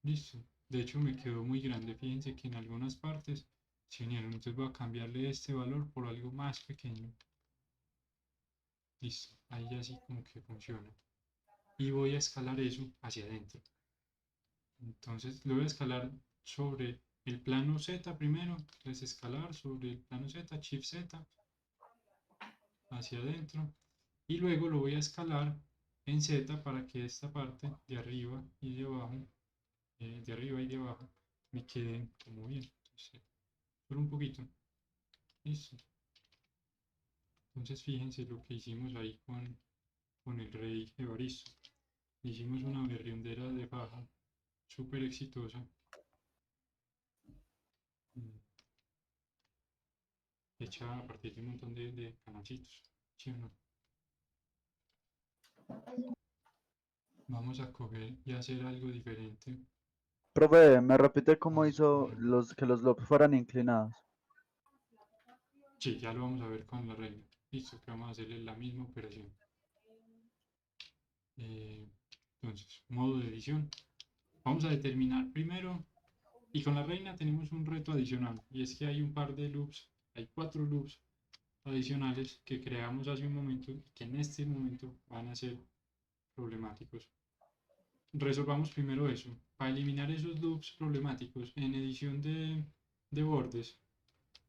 Listo. De hecho me quedó muy grande. Fíjense que en algunas partes se unieron. Entonces voy a cambiarle este valor por algo más pequeño. Listo. Ahí ya sí como que funciona. Y voy a escalar eso hacia adentro. Entonces lo voy a escalar sobre el plano Z primero. Entonces escalar sobre el plano Z, Shift Z, hacia adentro. Y luego lo voy a escalar en Z para que esta parte de arriba y de abajo, de arriba y de abajo, me queden como bien. Entonces, solo un poquito. Listo. Entonces fíjense lo que hicimos ahí con el rey Evaristo. Hicimos una berriondera de faja súper exitosa. hecha a partir de un montón de canalcitos. ¿Sí o no? Vamos a coger y hacer algo diferente. Profe, ¿me repite cómo Ah, hizo bueno. que los lobes fueran inclinados? Sí, ya lo vamos a ver con la reina. Listo, que vamos a hacerle la misma operación. Entonces, modo de edición. Vamos a determinar primero, y con la reina tenemos un reto adicional, y es que hay un par de loops, hay 4 loops adicionales que creamos hace un momento y que en este momento van a ser problemáticos. Resolvamos primero eso. Para eliminar esos loops problemáticos en edición de bordes,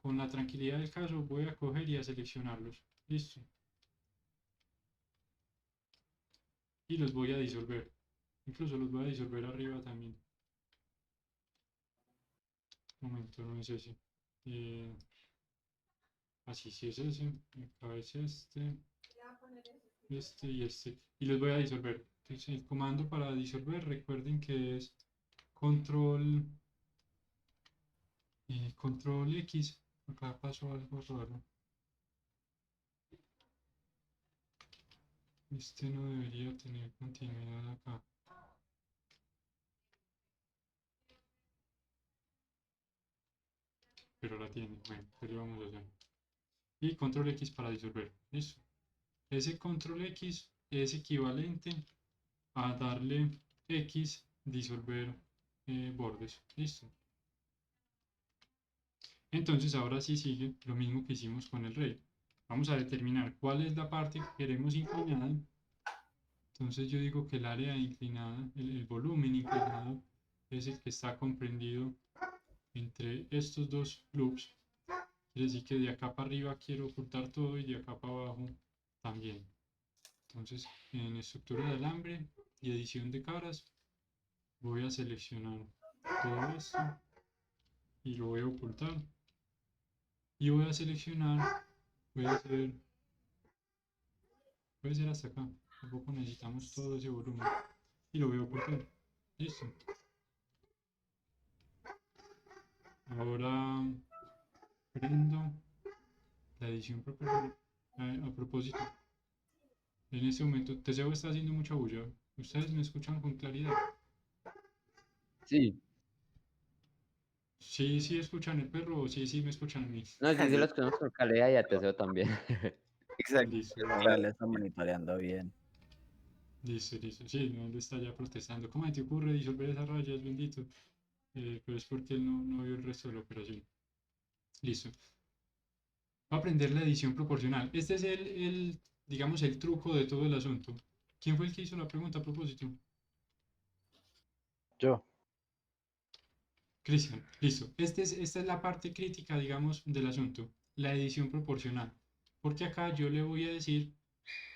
con la tranquilidad del caso, voy a coger y a seleccionarlos. Listo. Y los voy a disolver. Incluso los voy a disolver arriba también. Un momento, no es ese. Así sí es ese. Acá es este y este. Y los voy a disolver. Entonces el comando para disolver, recuerden que es control, control X. Acá pasó algo raro. Este no debería tener continuidad acá. Pero la tiene. Bueno, ¿qué le vamos a hacer? Y control X para disolver. Listo. Ese control X es equivalente a darle X, disolver bordes. Listo. Entonces ahora sí sigue lo mismo que hicimos con el rey. Vamos a determinar cuál es la parte que queremos inclinada. Entonces yo digo que el área inclinada, el volumen inclinado, es el que está comprendido entre estos dos loops. Quiere decir que de acá para arriba quiero ocultar todo y de acá para abajo también. Entonces en estructura de alambre y edición de caras voy a seleccionar todo esto y lo voy a ocultar. Y voy a seleccionar, voy a hacer, puede ser hasta acá. Tampoco necesitamos todo ese volumen. Y lo voy a ocultar. Listo. Ahora prendo la edición proporcional. A propósito, en este momento Teseo está haciendo mucha bulla. ¿Ustedes me escuchan con claridad? Sí, Sí, sí escuchan el perro o sí, sí me escuchan a mí. no, sí, sí Sí, los conozco con calidad y a Teseo también. exacto. Listo, Ahora le está monitoreando bien. listo, listo. Sí, no le está ya protestando. ¿Cómo te ocurre disolver esas rayas, bendito? Pero es porque él no vio el resto de la operación. Listo. Va a aprender la edición proporcional. Este es digamos, el truco de todo el asunto. ¿Quién fue el que hizo la pregunta a propósito? Yo. Cristian, listo. Esta es la parte crítica, digamos, del asunto, la edición proporcional. Porque acá yo le voy a decir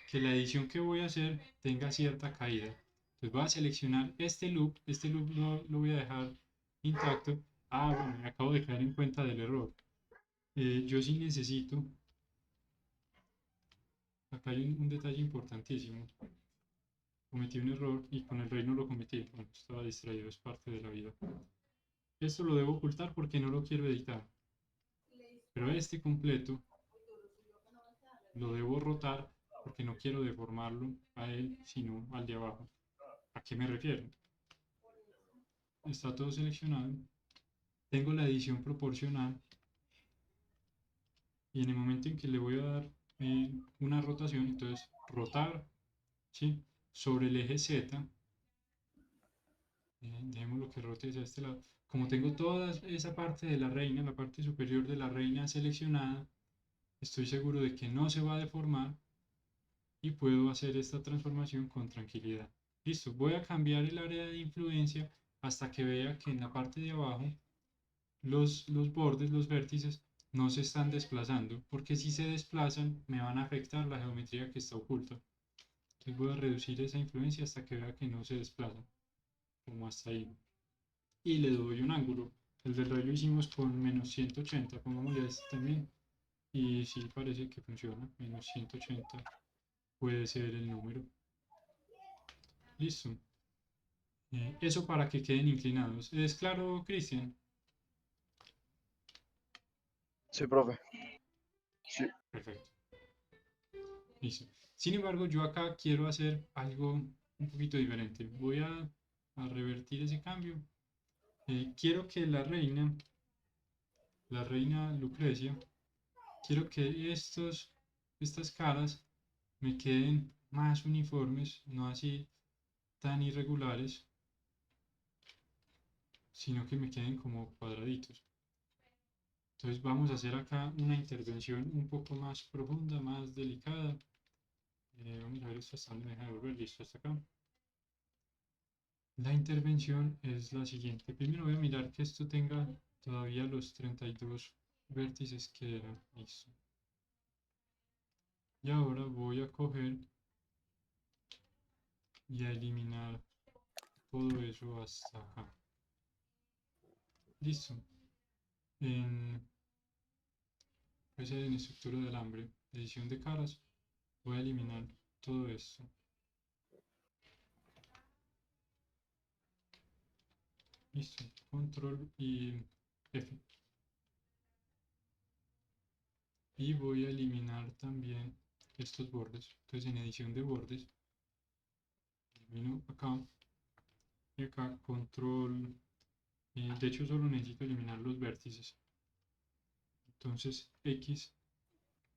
que la edición que voy a hacer tenga cierta caída. Entonces voy a seleccionar este loop lo voy a dejar intacto. Ah, bueno, me acabo de caer en cuenta del error. Yo sí necesito, acá hay un detalle importantísimo. Cometí un error y con el rey no lo cometí. Bueno, estaba distraído, es parte de la vida. Esto lo debo ocultar porque no lo quiero editar. Pero este completo lo debo rotar porque no quiero deformarlo a él, sino al de abajo. ¿A qué me refiero? Está todo seleccionado. Tengo la edición proporcional y en el momento en que le voy a dar una rotación, entonces rotar, ¿sí? Sobre el eje Z, dejémoslo que rote hacia este lado. Como tengo toda esa parte de la reina, la parte superior de la reina seleccionada, estoy seguro de que no se va a deformar y puedo hacer esta transformación con tranquilidad. Listo, voy a cambiar el área de influencia hasta que vea que en la parte de abajo los bordes, los vértices, no se están desplazando, porque si se desplazan me van a afectar la geometría que está oculta. Entonces voy a reducir esa influencia hasta que vea que no se desplazan, como hasta ahí. Y le doy un ángulo. El del rey lo hicimos con -180, pongámosle este también. Y sí, parece que funciona. -180 puede ser el número. Listo. Eso para que queden inclinados. ¿Es claro, Cristian? Sí, profe. Sí. Perfecto. Listo. Sin embargo, yo acá quiero hacer algo un poquito diferente. Voy a revertir ese cambio. Quiero que la reina Lucrecia, quiero que estas caras me queden más uniformes, no así tan irregulares, sino que me queden como cuadraditos. Entonces vamos a hacer acá una intervención un poco más profunda, más delicada. Vamos a ver esto hasta dónde me deja de volver, listo, hasta acá. La intervención es la siguiente. Primero voy a mirar que esto tenga todavía los 32 vértices que eran. Listo. Y ahora voy a coger y a eliminar todo eso hasta acá. Listo. Puede ser en estructura de alambre, edición de caras, voy a eliminar todo esto. Listo. Control y F. Y voy a eliminar también estos bordes. Entonces en edición de bordes, elimino acá y acá control. De hecho solo necesito eliminar los vértices. Entonces X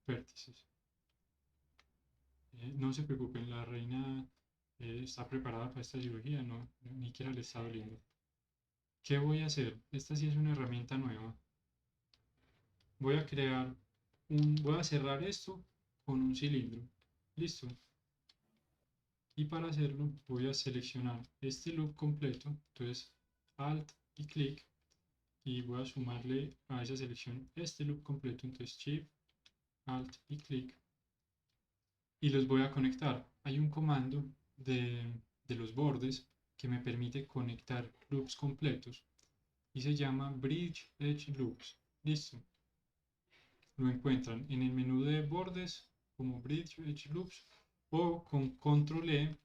vértices. No se preocupen, la reina está preparada para esta cirugía, no, ni siquiera le está doliendo. ¿Qué voy a hacer? Esta sí es una herramienta nueva. Voy a voy a cerrar esto con un cilindro. Listo. Y para hacerlo voy a seleccionar este loop completo. Entonces Alt y clic. Y voy a sumarle a esa selección este loop completo. Entonces Shift, Alt y clic. Y los voy a conectar. Hay un comando de los bordes que me permite conectar loops completos. Y se llama Bridge Edge Loops. Listo. Lo encuentran en el menú de bordes como Bridge Edge Loops o con Control E.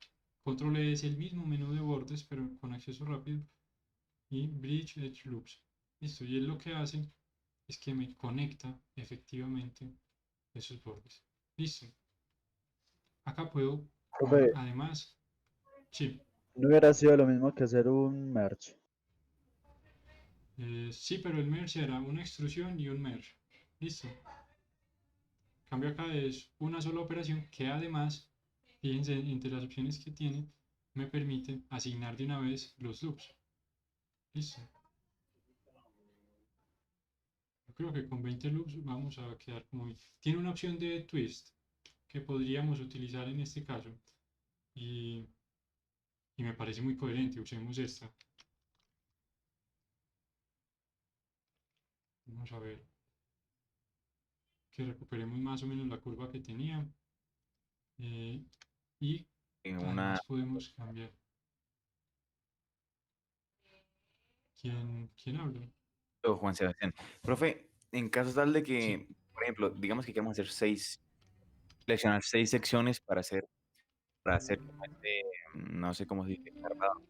Control E es el mismo menú de bordes pero con acceso rápido y Bridge Edge Loops. Listo, y él lo que hace es que me conecta efectivamente esos bordes. Listo. Acá puedo, Profe, además, sí, no hubiera sido lo mismo que hacer un merge. sí, pero el merge era una extrusión y un merge. Listo. Cambio acá es una sola operación que además, fíjense, entre las opciones que tiene, me permite asignar de una vez los loops. Listo. Yo creo que con 20 loops vamos a quedar como bien. Tiene una opción de twist que podríamos utilizar en este caso. Y, y me parece muy coherente. Usemos esta. Vamos a ver. Que recuperemos más o menos la curva que tenía. Y En una, además podemos cambiar. ¿Quién habla? Juan Sebastián. Profe, en caso tal de Sí. que, por ejemplo, digamos que queremos hacer seleccionar 6 secciones para hacer como no sé cómo se dice, carvado.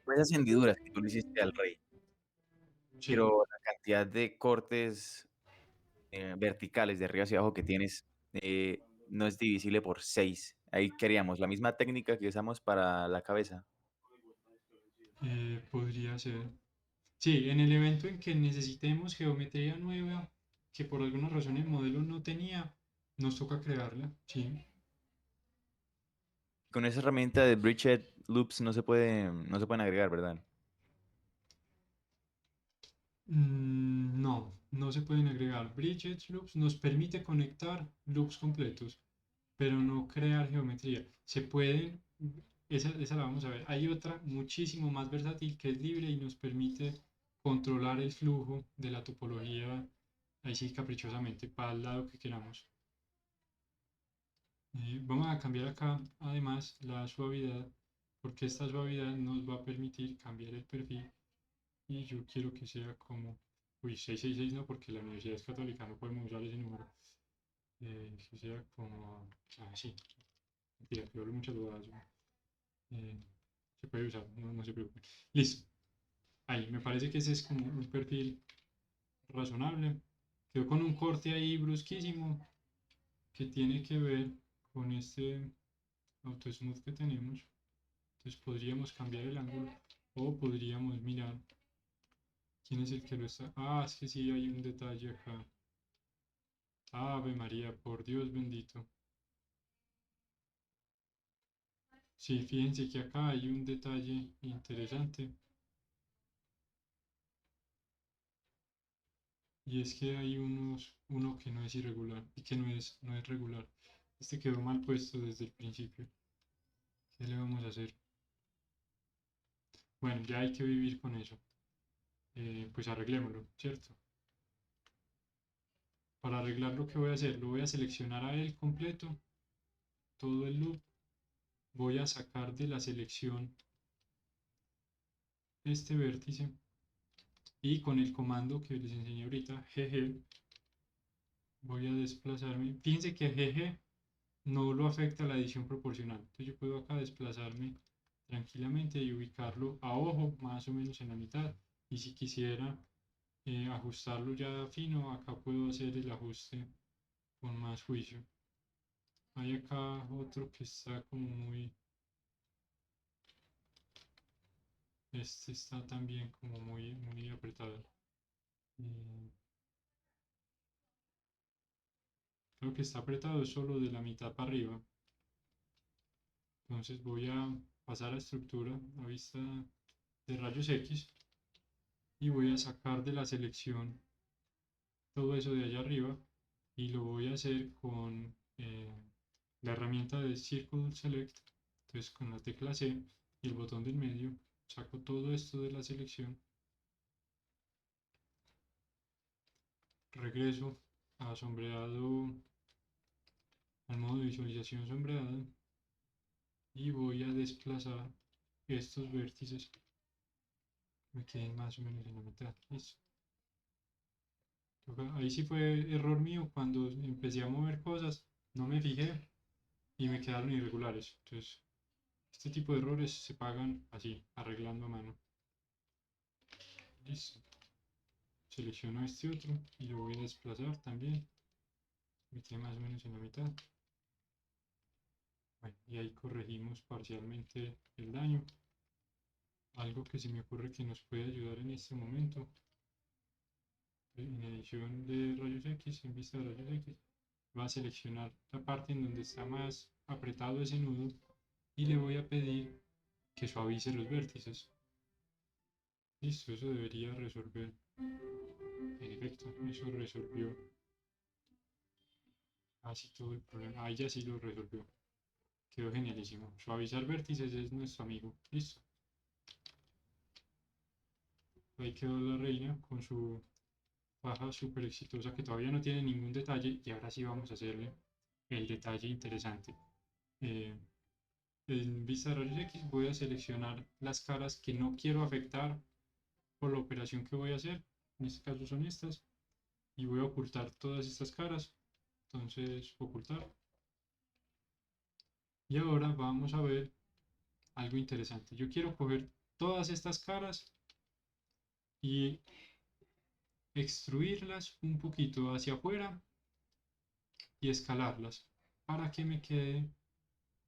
Pues esas hendiduras que tú le hiciste al rey, Sí. pero la cantidad de cortes verticales de arriba hacia abajo que tienes no es divisible por 6. Ahí queríamos la misma técnica que usamos para la cabeza. Podría ser. Sí, en el evento en que necesitemos geometría nueva, que por alguna razón el modelo no tenía, nos toca crearla. Sí. Con esa herramienta de Bridgehead Loops no se pueden agregar, ¿verdad? No, no se pueden agregar. Bridge Edge Loops nos permite conectar loops completos, pero no crear geometría. Se pueden, esa la vamos a ver. Hay otra muchísimo más versátil que es libre y nos permite controlar el flujo de la topología, ahí sí caprichosamente, para el lado que queramos. Vamos a cambiar acá además la suavidad, porque esta suavidad nos va a permitir cambiar el perfil y yo quiero que sea como, uy, 666 no, porque la universidad es católica, no podemos usar ese número. Que sea como, sí, mentira, que muchas dudas. Eh, Se puede usar, no se preocupe. Listo, ahí, me parece que ese es como un perfil razonable Quedó con un corte ahí brusquísimo que tiene que ver con este auto smooth que tenemos. Entonces podríamos cambiar el ángulo o podríamos mirar quién es el que lo está. Ah, es que sí hay un detalle acá. Ave María, por Dios bendito. Sí, fíjense que acá hay un detalle interesante. Y es que hay uno que no es irregular y que no es regular. Este quedó mal puesto desde el principio. ¿Qué le vamos a hacer? Bueno, ya hay que vivir con eso. Pues arreglémoslo, ¿cierto? Para arreglar lo que voy a hacer, lo voy a seleccionar a él completo, todo el loop. Voy a sacar de la selección este vértice y con el comando que les enseñé ahorita, gg, voy a desplazarme. Fíjense que gg no lo afecta la edición proporcional. Entonces yo puedo acá desplazarme tranquilamente y ubicarlo a ojo, más o menos en la mitad. Y si quisiera ajustarlo ya fino, acá puedo hacer el ajuste con más juicio. Hay acá otro que está como muy... Este está también como muy apretado. Creo que está apretado solo de la mitad para arriba. Entonces voy a pasar a estructura, a vista de rayos X, y voy a sacar de la selección todo eso de allá arriba y lo voy a hacer con la herramienta de Circle Select. Entonces con la tecla C y el botón del medio saco todo esto de la selección, regreso a sombreado, al modo de visualización sombreado, y voy a desplazar estos vértices que me queden más o menos en la mitad. Listo. Ahí sí fue error mío cuando empecé a mover cosas, no me fijé y me quedaron irregulares. Entonces, este tipo de errores se pagan así, arreglando a mano. Listo. Selecciono este otro y lo voy a desplazar también. Me queda más o menos en la mitad. Bueno, y ahí corregimos parcialmente el daño. Algo que se me ocurre que nos puede ayudar en este momento. En edición de rayos X, en vista de rayos X, va a seleccionar la parte en donde está más apretado ese nudo y le voy a pedir que suavice los vértices. Listo, eso debería resolver. En efecto, eso resolvió casi todo el problema. Ahí ya sí lo resolvió. Quedó genialísimo. Suavizar vértices es nuestro amigo. Listo. Ahí quedó la reina con su faja súper exitosa que todavía no tiene ningún detalle. Y ahora sí vamos a hacerle el detalle interesante. En vista de rayos X voy a seleccionar las caras que no quiero afectar por la operación que voy a hacer. En este caso son estas. Y voy a ocultar todas estas caras. Entonces, ocultar. Y ahora vamos a ver algo interesante. Yo quiero coger todas estas caras y extruirlas un poquito hacia afuera y escalarlas para que me quede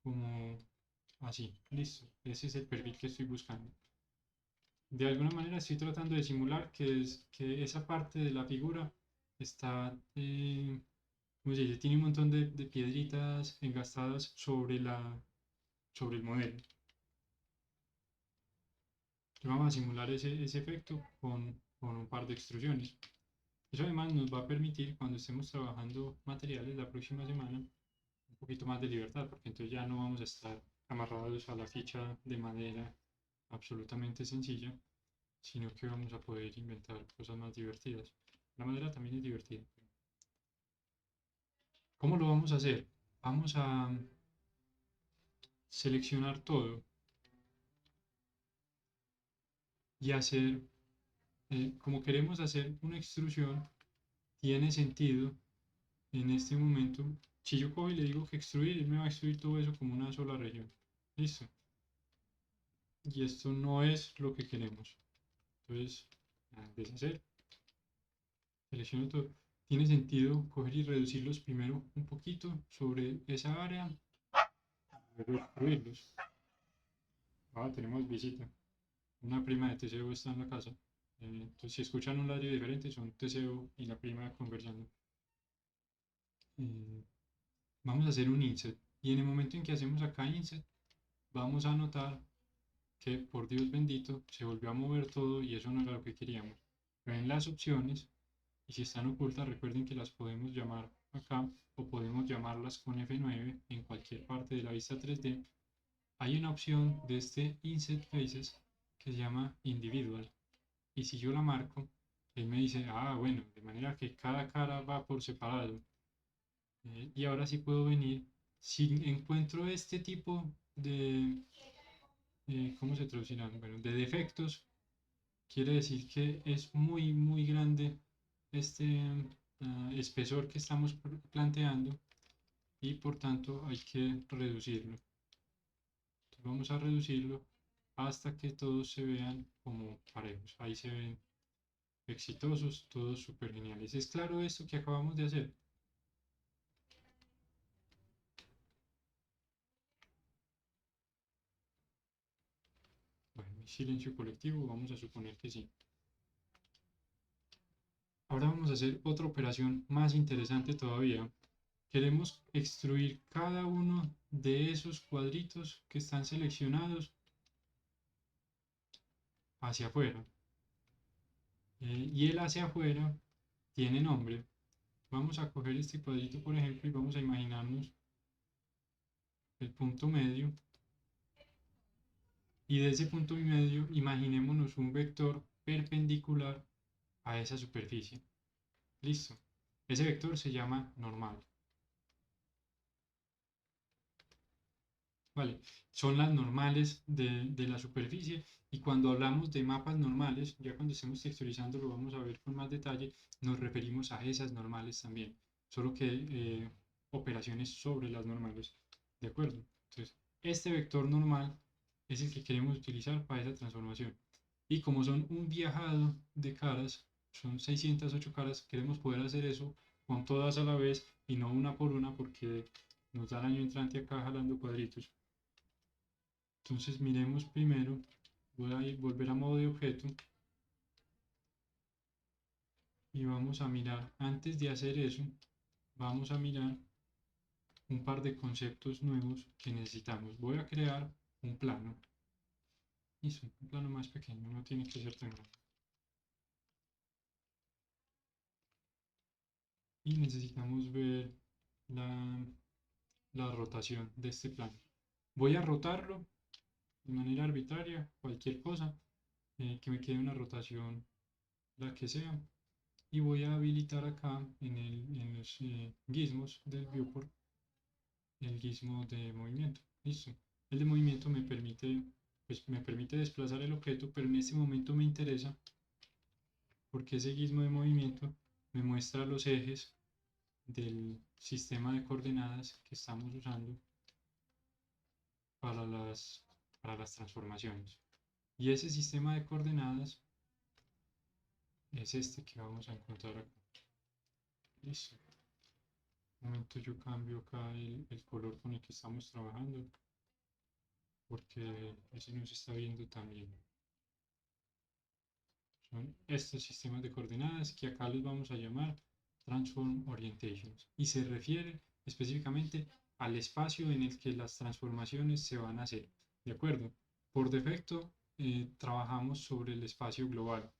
como así. Listo. Ese es el perfil que estoy buscando. De alguna manera estoy tratando de simular que esa parte de la figura está, ¿cómo se dice? Tiene un montón de piedritas engastadas sobre el modelo. Vamos a simular ese efecto con un par de extrusiones. Eso además nos va a permitir, cuando estemos trabajando materiales la próxima semana, un poquito más de libertad, porque entonces ya no vamos a estar amarrados a la ficha de madera absolutamente sencilla, sino que vamos a poder inventar cosas más divertidas. La madera también es divertida. ¿Cómo lo vamos a hacer? Vamos a seleccionar todo y hacer, como queremos hacer una extrusión, tiene sentido en este momento. Si yo cojo y le digo que extruir, él me va a extruir todo eso como una sola región. Listo. Y esto no es lo que queremos. Entonces, deshacer. Selecciono todo. tiene sentido coger y reducirlos primero un poquito sobre esa área, luego excluirlos. Ah, tenemos visita. Una prima de Teseo está en la casa. Entonces, si escuchan un ladrido diferente, son Teseo y la prima conversando. Eh, Vamos a hacer un inset. Y en el momento en que hacemos acá inset, vamos a notar que, por Dios bendito, se volvió a mover todo y eso no era lo que queríamos. Ven las opciones y si están ocultas, recuerden que las podemos llamar acá o podemos llamarlas con F9 en cualquier parte de la vista 3D. Hay una opción de este Inset Faces que se llama Individual. Y si yo la marco, él me dice, ah, bueno, de manera que cada cara va por separado. Y ahora sí puedo venir. Si encuentro este tipo de, ¿cómo se traducirán? Bueno, de defectos, quiere decir que es muy, muy grande este espesor que estamos planteando y por tanto hay que reducirlo. Entonces vamos a reducirlo hasta que todos se vean como parejos. Ahí se ven exitosos, todos súper geniales. ¿Es claro esto que acabamos de hacer? Bueno, silencio colectivo, vamos a suponer que sí. Ahora vamos a hacer otra operación más interesante todavía. Queremos extruir cada uno de esos cuadritos que están seleccionados hacia afuera. Y el hacia afuera tiene nombre. Vamos a coger este cuadrito, por ejemplo, y vamos a imaginarnos el punto medio. Y de ese punto medio, imaginémonos un vector perpendicular a esa superficie. Listo. Ese vector se llama normal. Vale, son las normales de la superficie y cuando hablamos de mapas normales, ya cuando estemos texturizando lo vamos a ver con más detalle, nos referimos a esas normales también, solo que operaciones sobre las normales, ¿de acuerdo? Entonces, este vector normal es el que queremos utilizar para esa transformación. Y como son un viajado de caras, son 608 caras, queremos poder hacer eso con todas a la vez y no una por una porque nos da el año entrante acá jalando cuadritos. Entonces miremos primero, voy a volver a modo de objeto y vamos a mirar, antes de hacer eso, vamos a mirar un par de conceptos nuevos que necesitamos. Voy a crear un plano. Listo, un plano más pequeño, no tiene que ser tan grande. Y necesitamos ver la rotación de este plano. Voy a rotarlo de manera arbitraria, cualquier cosa, que me quede una rotación, la que sea. Y voy a habilitar acá en los gizmos del viewport el gizmo de movimiento. Listo. El de movimiento me permite, pues, me permite desplazar el objeto, pero en este momento me interesa porque ese gizmo de movimiento me muestra los ejes del sistema de coordenadas que estamos usando para las transformaciones. Y ese sistema de coordenadas es este que vamos a encontrar acá. Listo. Un momento, yo cambio acá el color con el que estamos trabajando porque ese no se está viendo tan bien. Son estos sistemas de coordenadas que acá los vamos a llamar Transform Orientations y se refiere específicamente al espacio en el que las transformaciones se van a hacer. ¿De acuerdo? Por defecto trabajamos sobre el espacio global.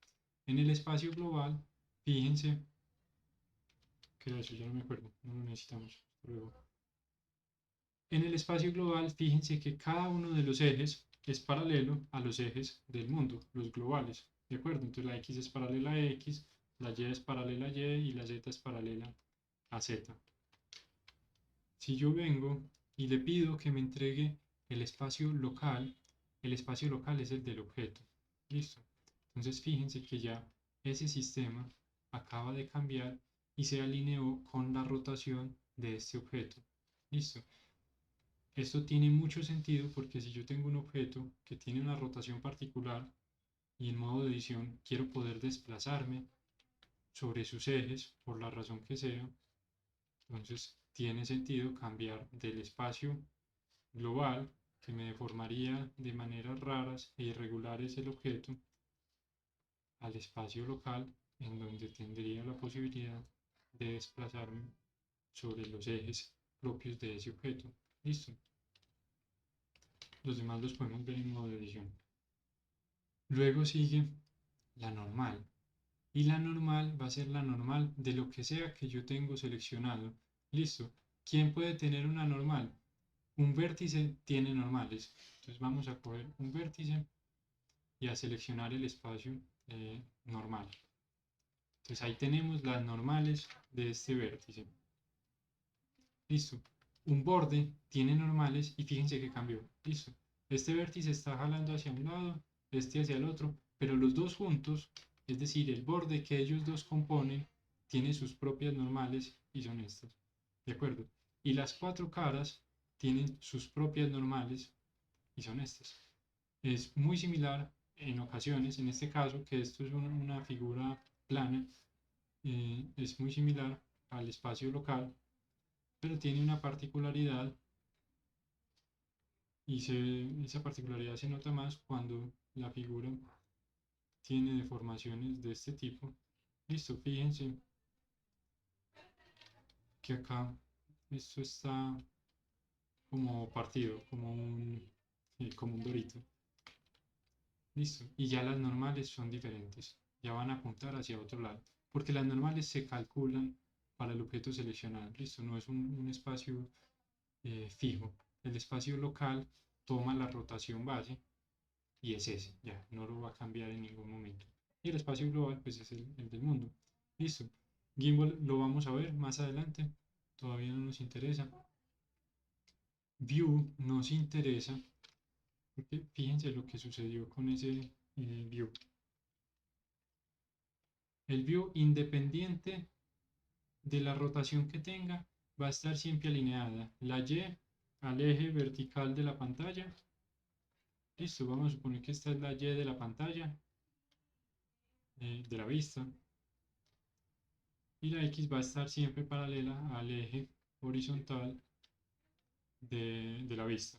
En el espacio global, fíjense que eso ya no me acuerdo, no lo necesitamos. Luego. En el espacio global, fíjense que cada uno de los ejes es paralelo a los ejes del mundo, los globales, ¿de acuerdo? Entonces la X es paralela a X, la Y es paralela a Y y la Z es paralela a Z. Si yo vengo y le pido que me entregue el espacio local es el del objeto, ¿listo? Entonces fíjense que ya ese sistema acaba de cambiar y se alineó con la rotación de este objeto, ¿listo? Esto tiene mucho sentido porque si yo tengo un objeto que tiene una rotación particular y en modo de edición quiero poder desplazarme sobre sus ejes, por la razón que sea, entonces tiene sentido cambiar del espacio global, que me deformaría de maneras raras e irregulares el objeto, al espacio local, en donde tendría la posibilidad de desplazarme sobre los ejes propios de ese objeto. Listo. Los demás los podemos ver en modo de edición. Luego sigue la normal. Y la normal va a ser la normal de lo que sea que yo tengo seleccionado. Listo. ¿Quién puede tener una normal? Un vértice tiene normales. Entonces vamos a coger un vértice y a seleccionar el espacio normal. Entonces ahí tenemos las normales de este vértice. Listo. Un borde tiene normales y fíjense que cambió. Listo. Este vértice está jalando hacia un lado, este hacia el otro, pero los dos juntos, es decir, el borde que ellos dos componen, tiene sus propias normales y son estas. ¿De acuerdo? Y las cuatro caras tienen sus propias normales y son estas. Es muy similar en ocasiones, en este caso, que esto es una figura plana, es muy similar al espacio local, pero tiene una particularidad y esa particularidad se nota más cuando la figura tiene deformaciones de este tipo. Listo, fíjense que acá esto está como partido, como un dorito. Listo, y ya las normales son diferentes, ya van a apuntar hacia otro lado, porque las normales se calculan para el objeto seleccionado. Listo, no es un espacio fijo. El espacio local toma la rotación base y es ese, ya, no lo va a cambiar en ningún momento. Y el espacio global, pues es el del mundo. Listo. Gimbal lo vamos a ver más adelante, todavía no nos interesa. View nos interesa, porque fíjense lo que sucedió con ese view. El view, independiente de la rotación que tenga, va a estar siempre alineada. La Y al eje vertical de la pantalla. Listo, vamos a suponer que esta es la Y de la pantalla, de la vista. Y la X va a estar siempre paralela al eje horizontal de la vista.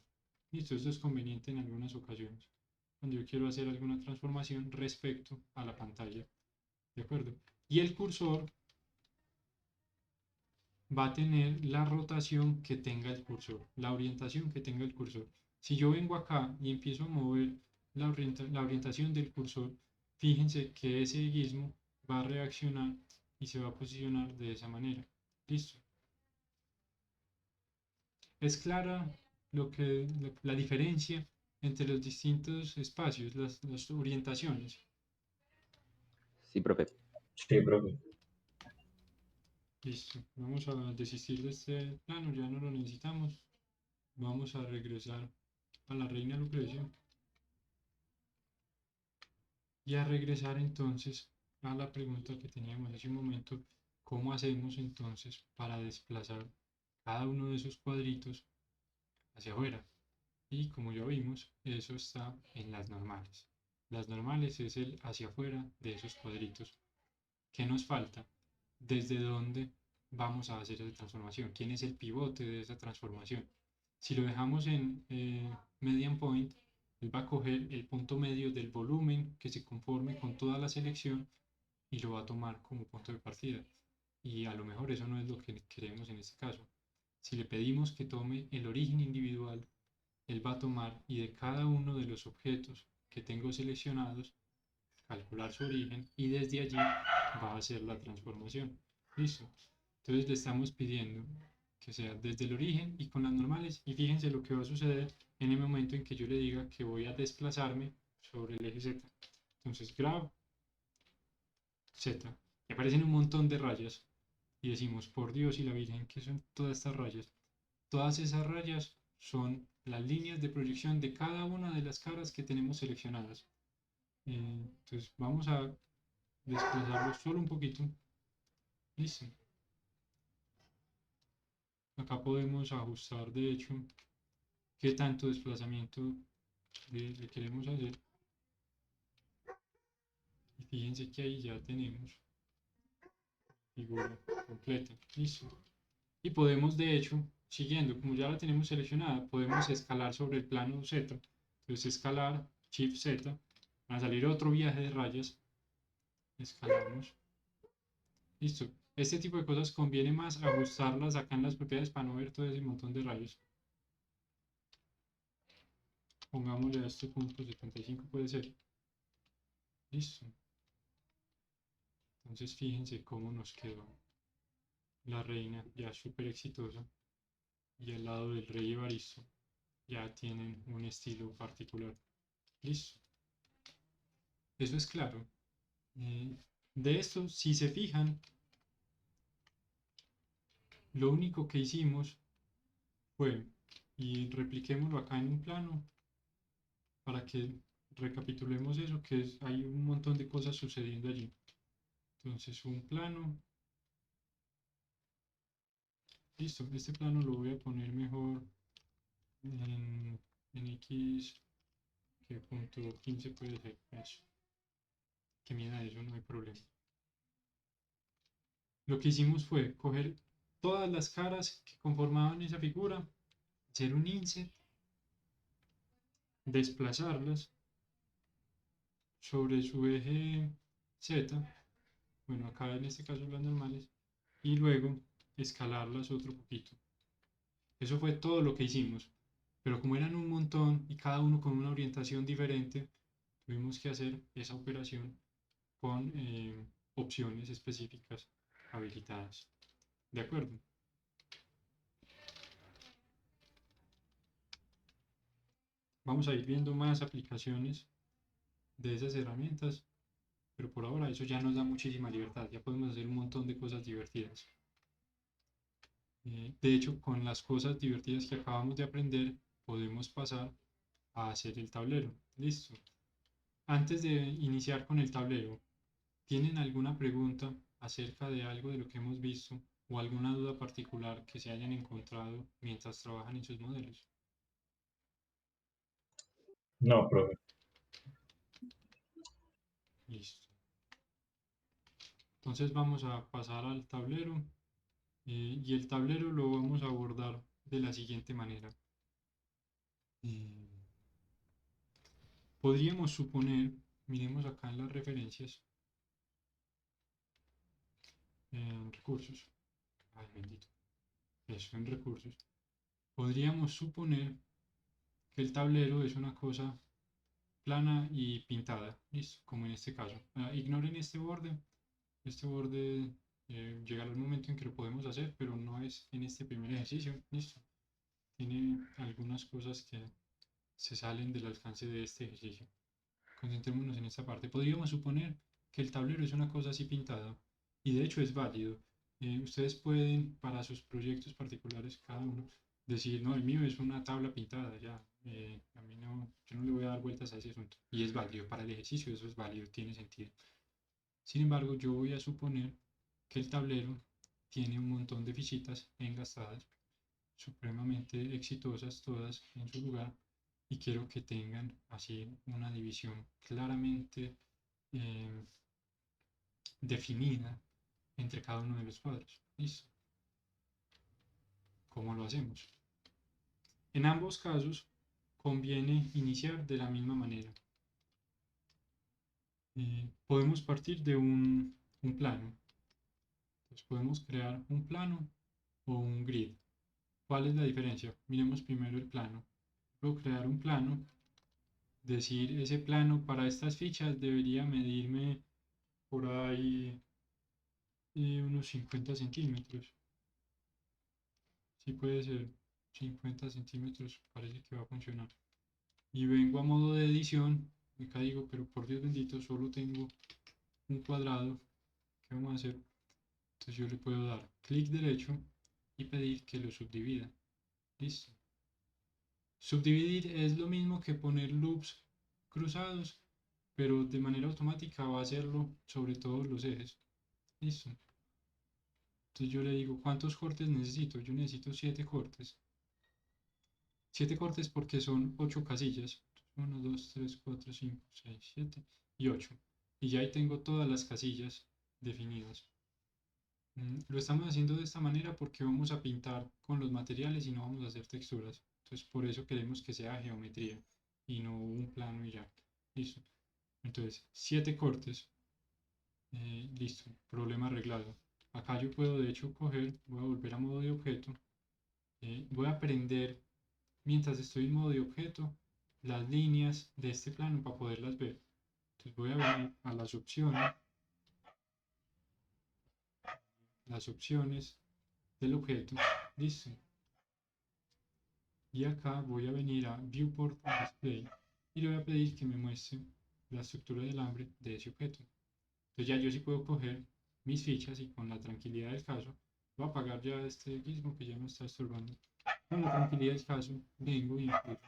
Listo, esto es conveniente en algunas ocasiones, cuando yo quiero hacer alguna transformación respecto a la pantalla. ¿De acuerdo? Y el cursor va a tener la rotación que tenga el cursor, la orientación que tenga el cursor. Si yo vengo acá y empiezo a mover la orientación del cursor, fíjense que ese guismo va a reaccionar y se va a posicionar de esa manera. Listo. Es clara la diferencia entre los distintos espacios, las orientaciones. Sí, profe. Sí, profe. Listo. Vamos a desistir de este plano, ya no lo necesitamos. Vamos a regresar a la reina Lucrecia y a regresar entonces a la pregunta que teníamos hace un momento: ¿cómo hacemos entonces para desplazar cada uno de esos cuadritos hacia afuera? Y como ya vimos, eso está en las normales. Las normales es el hacia afuera de esos cuadritos. ¿Qué nos falta? ¿Desde dónde vamos a hacer esa transformación? ¿Quién es el pivote de esa transformación? Si lo dejamos en median point, él va a coger el punto medio del volumen que se conforme con toda la selección y lo va a tomar como punto de partida. Y a lo mejor eso no es lo que queremos en este caso. Si le pedimos que tome el origen individual, él va a tomar y de cada uno de los objetos que tengo seleccionados, calcular su origen y desde allí va a hacer la transformación. ¿Listo? Entonces le estamos pidiendo que sea desde el origen y con las normales, y fíjense lo que va a suceder en el momento en que yo le diga que voy a desplazarme sobre el eje Z. Entonces grab Z, y aparecen un montón de rayas y decimos, por Dios y la Virgen, ¿qué son todas estas rayas? Todas esas rayas son las líneas de proyección de cada una de las caras que tenemos seleccionadas. Entonces vamos a desplazarlo solo un poquito. Listo. Acá podemos ajustar, de hecho, qué tanto desplazamiento le queremos hacer. Y fíjense que ahí ya tenemos figura completa. Listo. Y podemos, de hecho, siguiendo, como ya la tenemos seleccionada, podemos escalar sobre el plano Z. Entonces, escalar, Shift Z, va a salir otro viaje de rayas. Escalamos. Listo. Este tipo de cosas conviene más ajustarlas acá en las propiedades para no ver todo ese montón de rayos. Pongámosle a este punto 75 puede ser. Listo. Entonces fíjense cómo nos quedó la reina ya súper exitosa y al lado del rey Evaristo ya tienen un estilo particular. Listo. Eso es claro. De esto, si se fijan, lo único que hicimos fue, y repliquémoslo acá en un plano, para que recapitulemos eso, que hay un montón de cosas sucediendo allí. Entonces, un plano. Listo, este plano lo voy a poner mejor en X, que punto 15 puede ser. Eso. Que mida eso, no hay problema. Lo que hicimos fue coger todas las caras que conformaban esa figura, hacer un inset, desplazarlas sobre su eje Z, bueno, acá en este caso las normales, y luego escalarlas otro poquito. Eso fue todo lo que hicimos, pero como eran un montón y cada uno con una orientación diferente, tuvimos que hacer esa operación con opciones específicas habilitadas. ¿De acuerdo? Vamos a ir viendo más aplicaciones de esas herramientas, pero por ahora eso ya nos da muchísima libertad, ya podemos hacer un montón de cosas divertidas. De hecho, con las cosas divertidas que acabamos de aprender, podemos pasar a hacer el tablero. Listo. Antes de iniciar con el tablero, ¿tienen alguna pregunta acerca de algo de lo que hemos visto o alguna duda particular que se hayan encontrado mientras trabajan en sus modelos? No, profe. Listo. Entonces vamos a pasar al tablero y el tablero lo vamos a abordar de la siguiente manera. Podríamos suponer, miremos acá en las referencias, en recursos, ay bendito, eso en recursos, podríamos suponer que el tablero es una cosa plana y pintada, listo, como en este caso. Ignoren este borde llegará el momento en que lo podemos hacer, pero no es en este primer ejercicio, listo. Tiene algunas cosas que se salen del alcance de este ejercicio. Concentrémonos en esta parte. Podríamos suponer que el tablero es una cosa así pintada, y de hecho es válido. Ustedes pueden, para sus proyectos particulares, cada uno, decir, no, el mío es una tabla pintada, ya, a mí no, yo no le voy a dar vueltas a ese asunto. Y es válido, para el ejercicio eso es válido, tiene sentido. Sin embargo, yo voy a suponer que el tablero tiene un montón de fichitas engastadas, supremamente exitosas todas en su lugar, y quiero que tengan así una división claramente definida entre cada uno de los cuadros. ¿Listo? ¿Cómo lo hacemos? En ambos casos conviene iniciar de la misma manera. Podemos partir de un plano. Entonces podemos crear un plano o un grid. ¿Cuál es la diferencia? Miremos primero el plano. Puedo crear un plano, decir ese plano para estas fichas debería medirme por ahí unos 50 centímetros. Sí puede ser 50 centímetros, parece que va a funcionar. Y vengo a modo de edición, acá digo, pero por Dios bendito, solo tengo un cuadrado. ¿Qué vamos a hacer? Entonces yo le puedo dar clic derecho y pedir que lo subdivida. Listo. Subdividir es lo mismo que poner loops cruzados, pero de manera automática va a hacerlo sobre todos los ejes. Listo. Entonces yo le digo, ¿cuántos cortes necesito? Yo necesito 7 cortes. 7 cortes porque son 8 casillas. 1, 2, 3, 4, 5, 6, 7 y 8. Y ya ahí tengo todas las casillas definidas. Lo estamos haciendo de esta manera porque vamos a pintar con los materiales y no vamos a hacer texturas. Entonces por eso queremos que sea geometría y no un plano y ya. Listo. Entonces, 7 cortes. Listo. Problema arreglado. Acá yo puedo de hecho coger, voy a volver a modo de objeto. Voy a prender, mientras estoy en modo de objeto, las líneas de este plano para poderlas ver. Entonces voy a venir a las opciones del objeto. Listo. Y acá voy a venir a Viewport Display y le voy a pedir que me muestre la estructura del alambre de ese objeto. Entonces ya yo sí puedo coger mis fichas y con la tranquilidad del caso, voy a apagar ya este gizmo que ya me está estorbando. Con la tranquilidad del caso, vengo y empiezo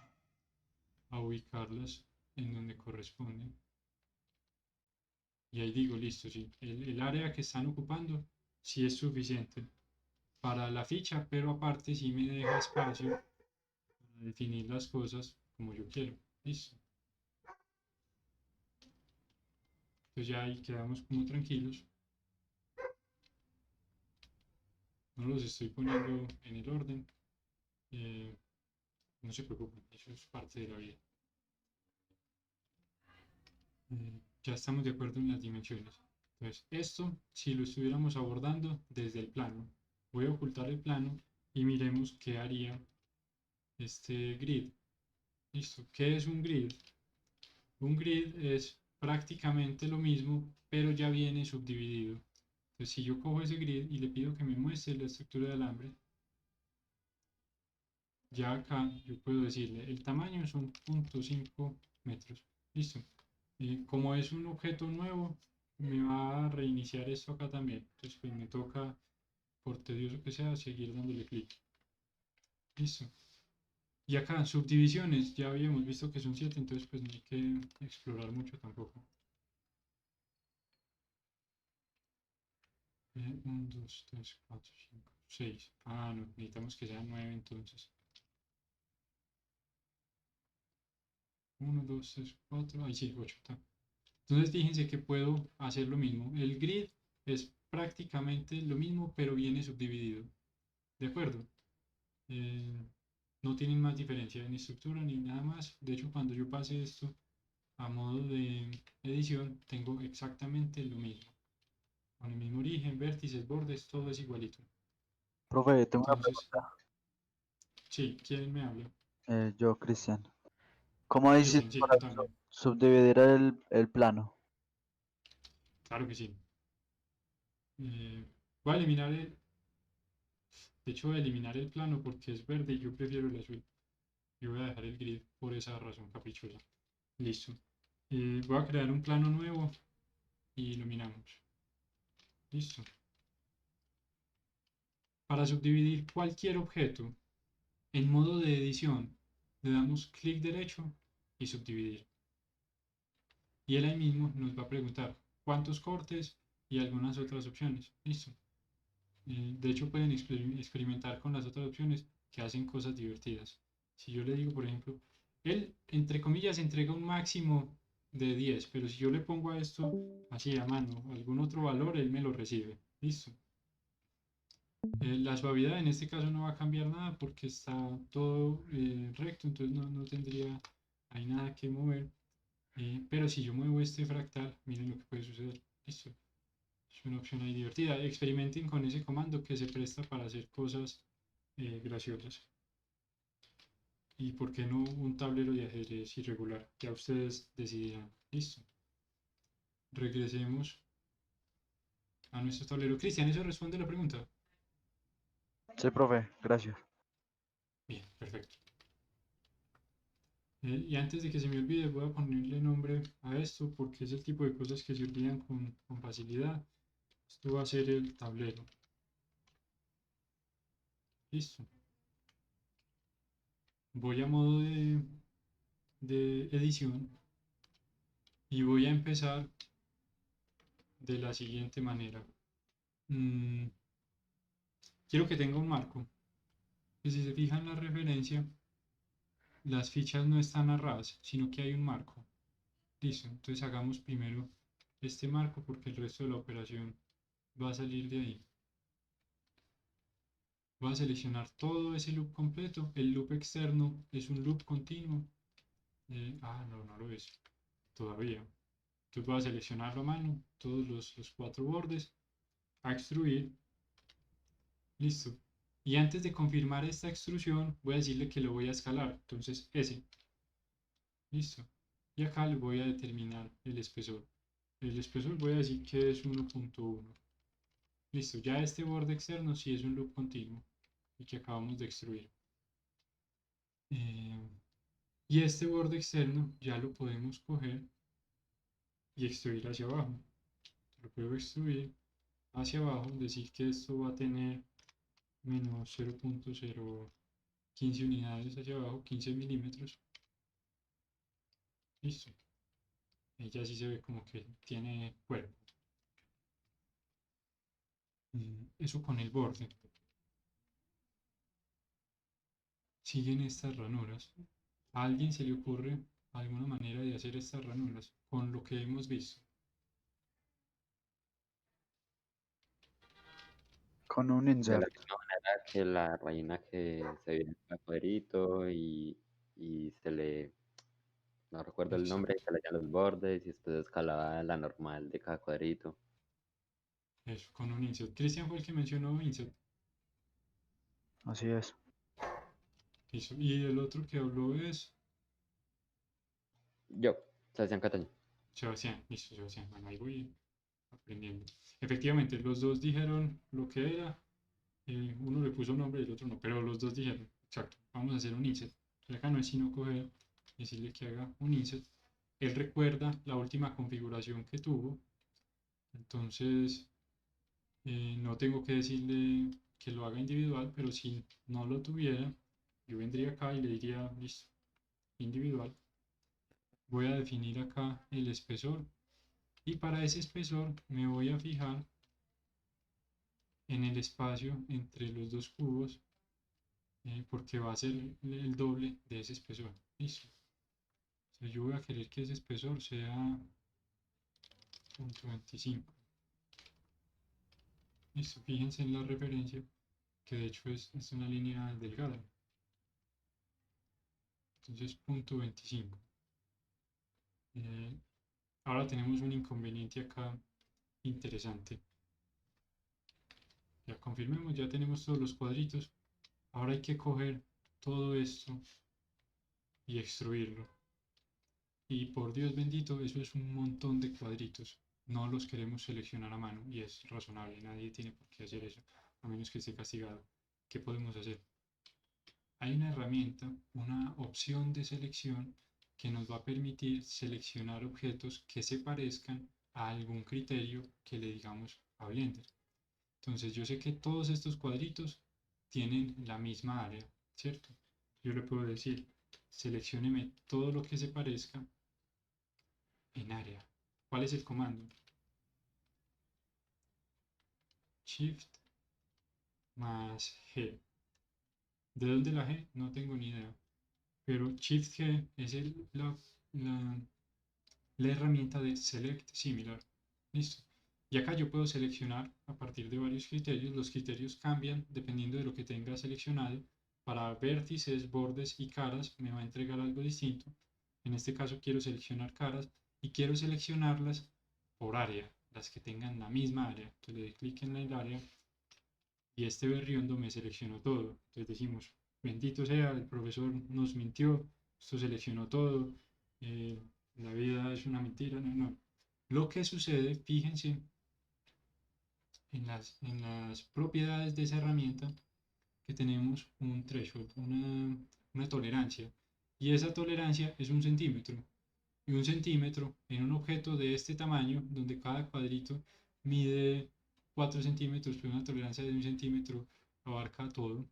a ubicarlas en donde corresponden. Y ahí digo, listo, sí, el área que están ocupando sí es suficiente para la ficha, pero aparte sí me deja espacio para definir las cosas como yo quiero. Listo. Entonces ya ahí quedamos como tranquilos. No los estoy poniendo en el orden. No se preocupen, eso es parte de la vida. Ya estamos de acuerdo en las dimensiones. Entonces, esto, si lo estuviéramos abordando desde el plano, voy a ocultar el plano y miremos qué haría este grid. Listo. ¿Qué es un grid? Un grid es prácticamente lo mismo, pero ya viene subdividido. Entonces, si yo cojo ese grid y le pido que me muestre la estructura de alambre, ya acá yo puedo decirle, el tamaño son 0.5 metros. Listo. Como es un objeto nuevo, me va a reiniciar esto acá también. Entonces, pues me toca, por tedioso que sea, seguir dándole clic. Listo. Y acá, subdivisiones, ya habíamos visto que son 7, entonces pues no hay que explorar mucho tampoco. 1, 2, 3, 4, 5, 6. Ah, no, necesitamos que sean 9 entonces. 1, 2, 3, 4, ahí sí, 8. Está. Entonces fíjense que puedo hacer lo mismo. El grid es prácticamente lo mismo, pero viene subdividido. ¿De acuerdo? No tienen más diferencia en estructura ni nada más. De hecho, cuando yo pase esto a modo de edición, tengo exactamente lo mismo. Con el mismo origen, vértices, bordes, todo es igualito. Profe, tengo una Entonces, sí, ¿quién me habla? pregunta. Yo, Cristian. ¿Cómo dices Cristian, sí, para contame. subdividir el plano? Claro que sí. Voy a eliminar el... De hecho, voy a eliminar el plano porque es verde y yo prefiero el azul. Yo voy a dejar el grid por esa razón caprichosa. Listo. Voy a crear un plano nuevo y iluminamos. Listo. Para subdividir cualquier objeto en modo de edición, le damos clic derecho y subdividir. Y él ahí mismo nos va a preguntar cuántos cortes y algunas otras opciones. Listo. De hecho, pueden experimentar con las otras opciones que hacen cosas divertidas. Si yo le digo, por ejemplo, él, entre comillas, entrega un máximo de 10, pero si yo le pongo a esto así a mano algún otro valor, él me lo recibe. Listo. La suavidad en este caso no va a cambiar nada porque está todo recto, entonces no tendría hay nada que mover. Pero si yo muevo este fractal, miren lo que puede suceder. Listo. Es una opción ahí divertida. Experimenten con ese comando que se presta para hacer cosas graciosas. Y por qué no un tablero de ajedrez irregular. Ya ustedes decidirán. Listo. Regresemos a nuestro tablero. Cristian, ¿eso responde a la pregunta? Sí, profe, gracias. Bien, perfecto. Y antes de que se me olvide, voy a ponerle nombre a esto porque es el tipo de cosas que se olvidan con facilidad. Esto va a ser el tablero. Listo. Voy a modo de edición y voy a empezar de la siguiente manera. Quiero que tenga un marco. Que si se fijan la referencia, las fichas no están narradas, sino que hay un marco. Listo. Entonces hagamos primero este marco porque el resto de la operación va a salir de ahí. Voy a seleccionar todo ese loop completo. El loop externo es un loop continuo. No lo es todavía. Entonces voy a seleccionarlo a mano, todos los 4 bordes, a extruir. Listo. Y antes de confirmar esta extrusión, voy a decirle que lo voy a escalar. Entonces, S. Listo. Y acá le voy a determinar el espesor. El espesor voy a decir que es 1.1. Listo. Ya este borde externo sí es un loop continuo y que acabamos de extruir. Y este borde externo ya lo podemos coger y extruir hacia abajo. Lo puedo extruir hacia abajo, decir que esto va a tener menos 0.015 unidades hacia abajo, 15 milímetros. Listo. Ella sí se ve como que tiene cuerpo. Eso con el borde. Siguen estas ranuras. ¿A alguien se le ocurre alguna manera de hacer estas ranuras con lo que hemos visto? Con un De la insert. misma manera que la rayina que se viene en cada cuadrito y se le, no recuerdo el nombre, Exacto. se le llaman los bordes y después escalaba la normal de cada cuadrito. Eso, con un inset. Cristian fue el que mencionó inset. Así es. Listo. Y el otro que habló es Yo, Sebastián Cataño. Sebastián. Listo, Sebastián. Bueno, ahí voy aprendiendo. Efectivamente, los dos dijeron lo que era. Uno le puso nombre y el otro no, pero los dos dijeron, exacto, vamos a hacer un inset. Y acá no es sino coger, decirle que haga un inset. Él recuerda la última configuración que tuvo, entonces no tengo que decirle que lo haga individual, pero si no lo tuviera, yo vendría acá y le diría, listo, individual. Voy a definir acá el espesor y para ese espesor me voy a fijar en el espacio entre los dos cubos porque va a ser el doble de ese espesor. Listo. Entonces yo voy a querer que ese espesor sea 0.25. Listo, fíjense en la referencia, que de hecho es una línea delgada. Entonces 0.25. Ahora tenemos un inconveniente acá interesante. Ya confirmemos, ya tenemos todos los cuadritos. Ahora hay que coger todo esto y extruirlo. Y por Dios bendito, eso es un montón de cuadritos. No los queremos seleccionar a mano y es razonable. Nadie tiene por qué hacer eso, a menos que esté castigado. ¿Qué podemos hacer? Hay una herramienta, una opción de selección que nos va a permitir seleccionar objetos que se parezcan a algún criterio que le digamos a Blender. Entonces yo sé que todos estos cuadritos tienen la misma área, ¿cierto? Yo le puedo decir, seleccióneme todo lo que se parezca en área. ¿Cuál es el comando? Shift más G. ¿De dónde la G? No tengo ni idea. Pero Shift G es la herramienta de Select Similar. Listo. Y acá yo puedo seleccionar a partir de varios criterios. Los criterios cambian dependiendo de lo que tenga seleccionado. Para vértices, bordes y caras me va a entregar algo distinto. En este caso quiero seleccionar caras y quiero seleccionarlas por área, las que tengan la misma área. Entonces le doy clic en el área y este berriondo me seleccionó todo. Entonces decimos, bendito sea, el profesor nos mintió, esto seleccionó todo, la vida es una mentira, no. Lo que sucede, fíjense en las propiedades de esa herramienta que tenemos un threshold, una tolerancia. Y esa tolerancia es 1 centímetro. Y 1 centímetro en un objeto de este tamaño, donde cada cuadrito mide 4 centímetros, pero una tolerancia de 1 centímetro abarca todo.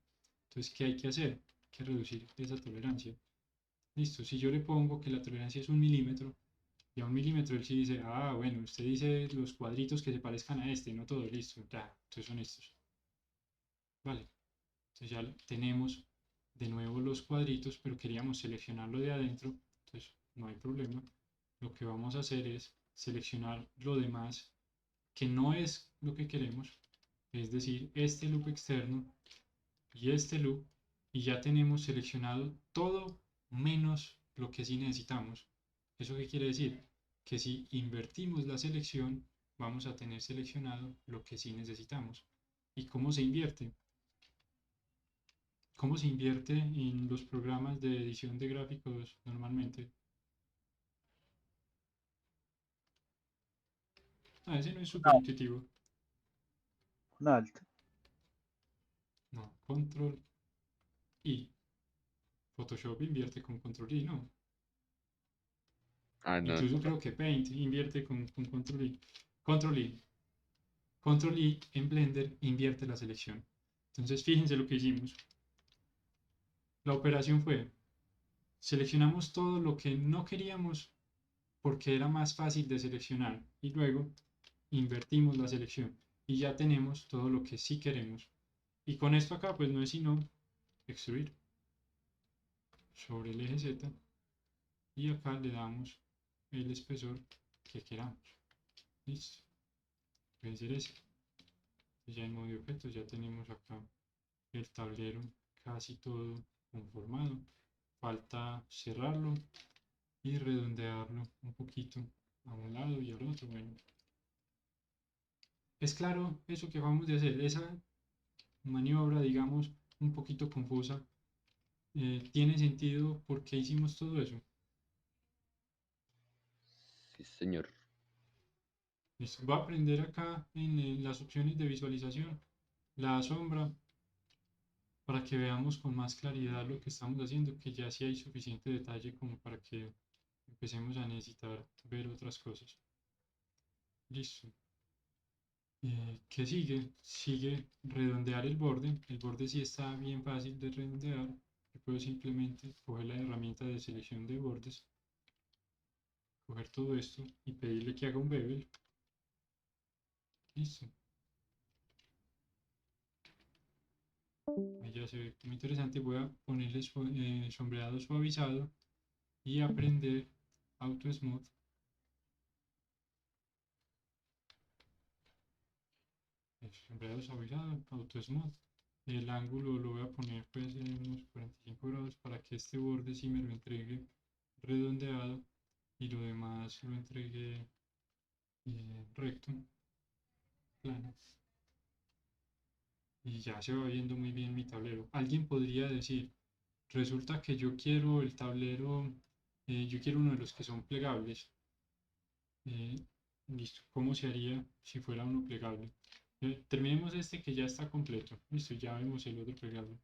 Entonces, ¿qué hay que hacer? Hay que reducir esa tolerancia. Listo, si yo le pongo que la tolerancia es 1 milímetro, y a 1 milímetro él sí dice, ah, bueno, usted dice los cuadritos que se parezcan a este, no todo, listo, ya, entonces son estos. Vale, entonces ya tenemos de nuevo los cuadritos, pero queríamos seleccionarlo de adentro, entonces no hay problema. Lo que vamos a hacer es seleccionar lo demás que no es lo que queremos, es decir, este loop externo y este loop, y ya tenemos seleccionado todo menos lo que sí necesitamos. ¿Eso qué quiere decir? Que si invertimos la selección, vamos a tener seleccionado lo que sí necesitamos. ¿Y cómo se invierte? ¿Cómo se invierte en los programas de edición de gráficos normalmente? Ese no es súper intuitivo. Un alt. No, control I. Photoshop invierte con control I, ¿no? Ah, no. Incluso creo que Paint invierte con control I. Control I. Control I en Blender invierte la selección. Entonces fíjense lo que hicimos. La operación fue, seleccionamos todo lo que no queríamos porque era más fácil de seleccionar y luego invertimos la selección y ya tenemos todo lo que sí queremos. Y con esto acá pues no es sino extruir sobre el eje Z y acá le damos el espesor que queramos. Listo. Puede ser ese. Ya en modo de objetos ya tenemos acá el tablero casi todo conformado. Falta cerrarlo y redondearlo un poquito a un lado y al otro. Bueno, es claro eso que vamos a hacer. Esa maniobra, digamos, un poquito confusa, tiene sentido porque hicimos todo eso. Sí, señor. Listo. Voy a aprender acá en las opciones de visualización la sombra para que veamos con más claridad lo que estamos haciendo, que ya sí hay suficiente detalle como para que empecemos a necesitar ver otras cosas. Listo. ¿Qué sigue? Sigue redondear el borde. El borde sí está bien fácil de redondear. Yo puedo simplemente coger la herramienta de selección de bordes, coger todo esto y pedirle que haga un bevel. Listo. Ahí ya se ve muy interesante. Voy a ponerle sombreado suavizado y aprender Auto Smooth. Sombreado suavizado, Auto Smooth. El ángulo lo voy a poner pues en unos 45 grados para que este borde sí me lo entregue redondeado y lo demás lo entregue recto, plano. Y ya se va viendo muy bien mi tablero. Alguien podría decir, resulta que yo quiero el tablero, yo quiero uno de los que son plegables. Listo, ¿cómo se haría si fuera uno plegable? Terminemos este que ya está completo. Listo, ya vemos el otro plegable.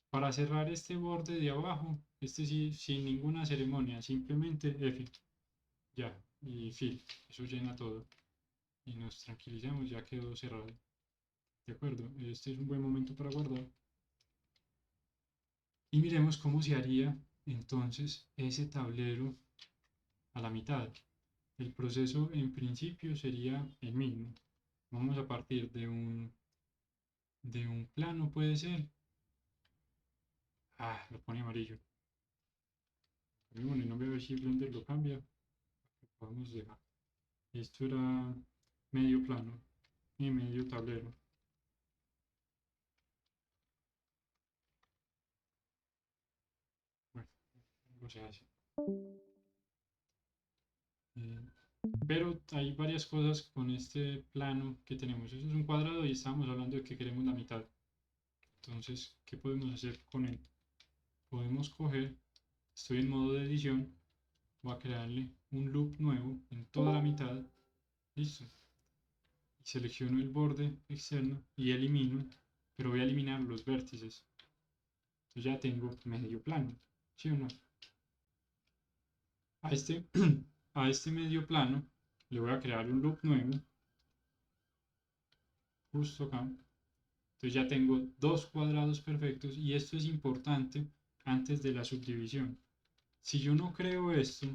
Para cerrar este borde de abajo, este sí, sin ninguna ceremonia, simplemente F. Ya, y fill. Eso llena todo. Y nos tranquilizamos, ya quedó cerrado. De acuerdo, este es un buen momento para guardar. Y miremos cómo se haría entonces ese tablero a la mitad. El proceso en principio sería el mismo. Vamos a partir de un plano, puede ser. Ah, lo pone amarillo. Bueno, no veo si Blender lo cambia. Vamos a dejar. Esto era medio plano y medio tablero. Bueno, algo se hace. Pero hay varias cosas con este plano que tenemos. Eso es un cuadrado y estamos hablando de que queremos la mitad. Entonces, ¿qué podemos hacer con él? Podemos coger, estoy en modo de edición, voy a crearle un loop nuevo en toda la mitad. Listo. Y selecciono el borde externo y elimino, pero voy a eliminar los vértices. Entonces ya tengo medio plano, ¿sí o no? A este, a este medio plano le voy a crear un loop nuevo, justo acá. Entonces ya tengo dos cuadrados perfectos y esto es importante antes de la subdivisión. Si yo no creo esto,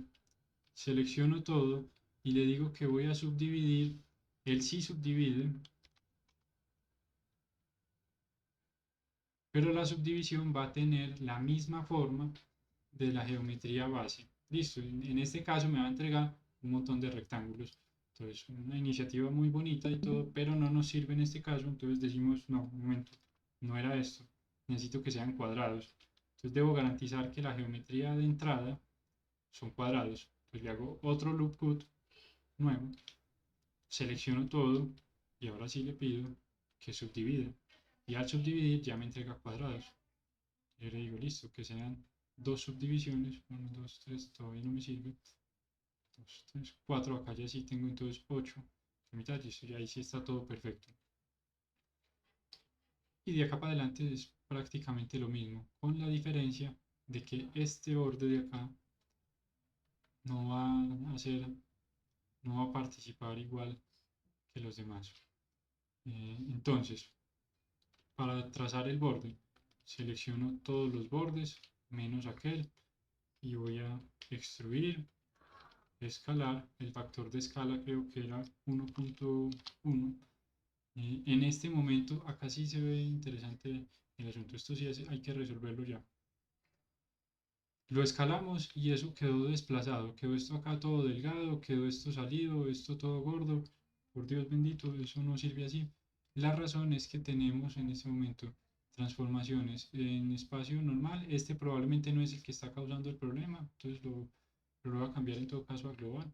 selecciono todo y le digo que voy a subdividir, él sí subdivide, pero la subdivisión va a tener la misma forma de la geometría base. Listo, en este caso me va a entregar un montón de rectángulos. Entonces, una iniciativa muy bonita y todo, pero no nos sirve en este caso. Entonces decimos, no, un momento, no era esto. necesito que sean cuadrados. Entonces debo garantizar que la geometría de entrada son cuadrados. Pues le hago otro loop cut nuevo, selecciono todo y ahora sí le pido que subdivida. Y al subdividir ya me entrega cuadrados. Yo le digo, listo, que sean 2 subdivisiones. 1, 2, 3, todavía no me sirve. 2, 3, 4, acá ya sí tengo entonces 8. La mitad, listo, y ahí sí está todo perfecto. Y de acá para adelante es prácticamente lo mismo, con la diferencia de que este borde de acá no va a ser, no va a participar igual que los demás. Entonces, para trazar el borde, selecciono todos los bordes menos aquel y voy a extruir, escalar. El factor de escala creo que era 1.1. En este momento, acá sí se ve interesante el asunto. Esto sí hay que resolverlo ya. Lo escalamos y eso quedó desplazado. Quedó esto acá todo delgado, quedó esto salido, esto todo gordo. Por Dios bendito, eso no sirve así. La razón es que tenemos en este momento transformaciones en espacio normal. Este probablemente no es el que está causando el problema, entonces lo voy a cambiar en todo caso a global.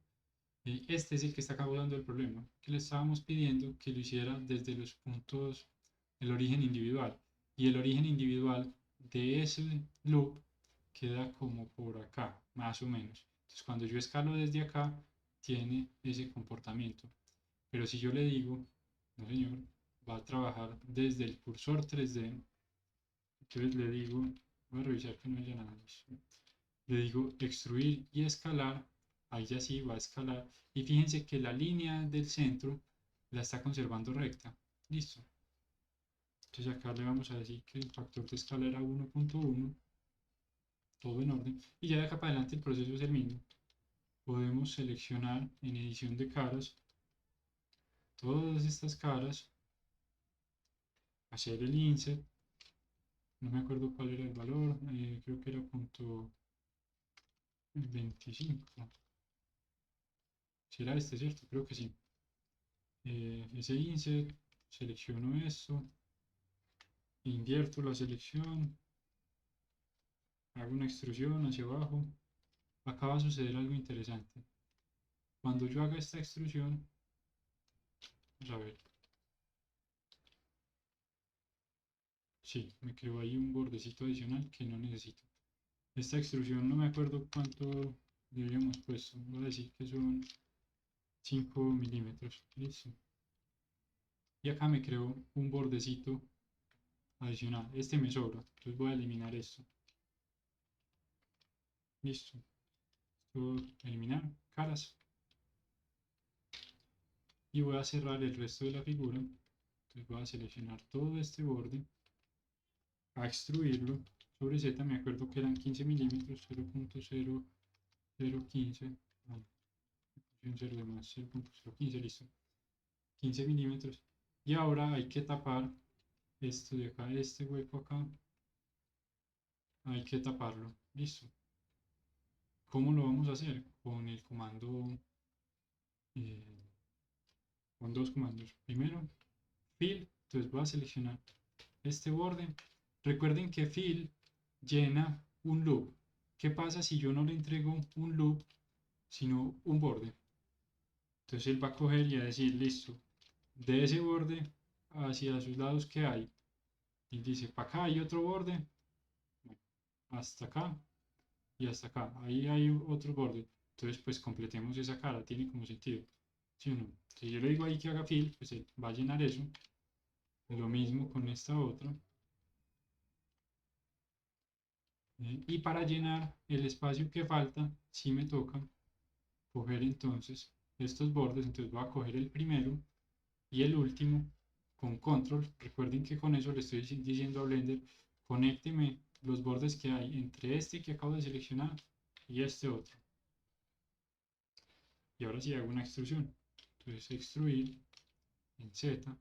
Este es el que está causando el problema, que le estábamos pidiendo que lo hiciera desde los puntos, el origen individual. Y el origen individual de ese loop queda como por acá, más o menos. Entonces cuando yo escalo desde acá, tiene ese comportamiento. Pero si yo le digo, no señor, va a trabajar desde el cursor 3D, entonces le digo, voy a revisar que no haya nada. Le digo extruir y escalar, ahí ya sí va a escalar. Y fíjense que la línea del centro la está conservando recta. Listo. Entonces acá le vamos a decir que el factor de escala era 1.1. Todo en orden. Y ya de acá para adelante el proceso es el mismo. Podemos seleccionar en edición de caras todas estas caras, hacer el insert, no me acuerdo cuál era el valor, creo que era punto 25. Si era este, ¿cierto? Creo que sí. Ese insert, selecciono esto, invierto la selección, hago una extrusión hacia abajo. Acá va a suceder algo interesante. Cuando yo haga esta extrusión, vamos a ver. Sí, me creó ahí un bordecito adicional que no necesito. Esta extrusión no me acuerdo cuánto le habíamos puesto. Voy a decir que son 5 milímetros. Listo. Y acá me creó un bordecito adicional. Este me sobra. Entonces voy a eliminar esto. Listo. Esto, eliminar caras. Y voy a cerrar el resto de la figura. Entonces voy a seleccionar todo este borde. A extruirlo. Sobre Z me acuerdo que eran 15 milímetros. 0.0015. Vale. Un 0 de más. 0.015. Listo. 15 milímetros. Y ahora hay que tapar esto de acá, este hueco acá. Hay que taparlo. Listo. ¿Cómo lo vamos a hacer? Con el comando, con dos comandos. Primero, fill. Entonces voy a seleccionar este borde. Recuerden que fill llena un loop. ¿Qué pasa si yo no le entrego un loop, sino un borde? Entonces él va a coger y a decir, listo, de ese borde hacia sus lados que hay. Y dice, para acá hay otro borde, hasta acá y hasta acá. Ahí hay otro borde. Entonces, pues completemos esa cara, tiene como sentido. ¿Sí o no? Si yo le digo ahí que haga fill, pues él va a llenar eso. Lo mismo con esta otra. Y para llenar el espacio que falta, sí me toca coger entonces estos bordes. Entonces voy a coger el primero y el último con control. Recuerden que con eso le estoy diciendo a Blender, conécteme los bordes que hay entre este que acabo de seleccionar y este otro. Y ahora sí hago una extrusión. Entonces extruir en Z.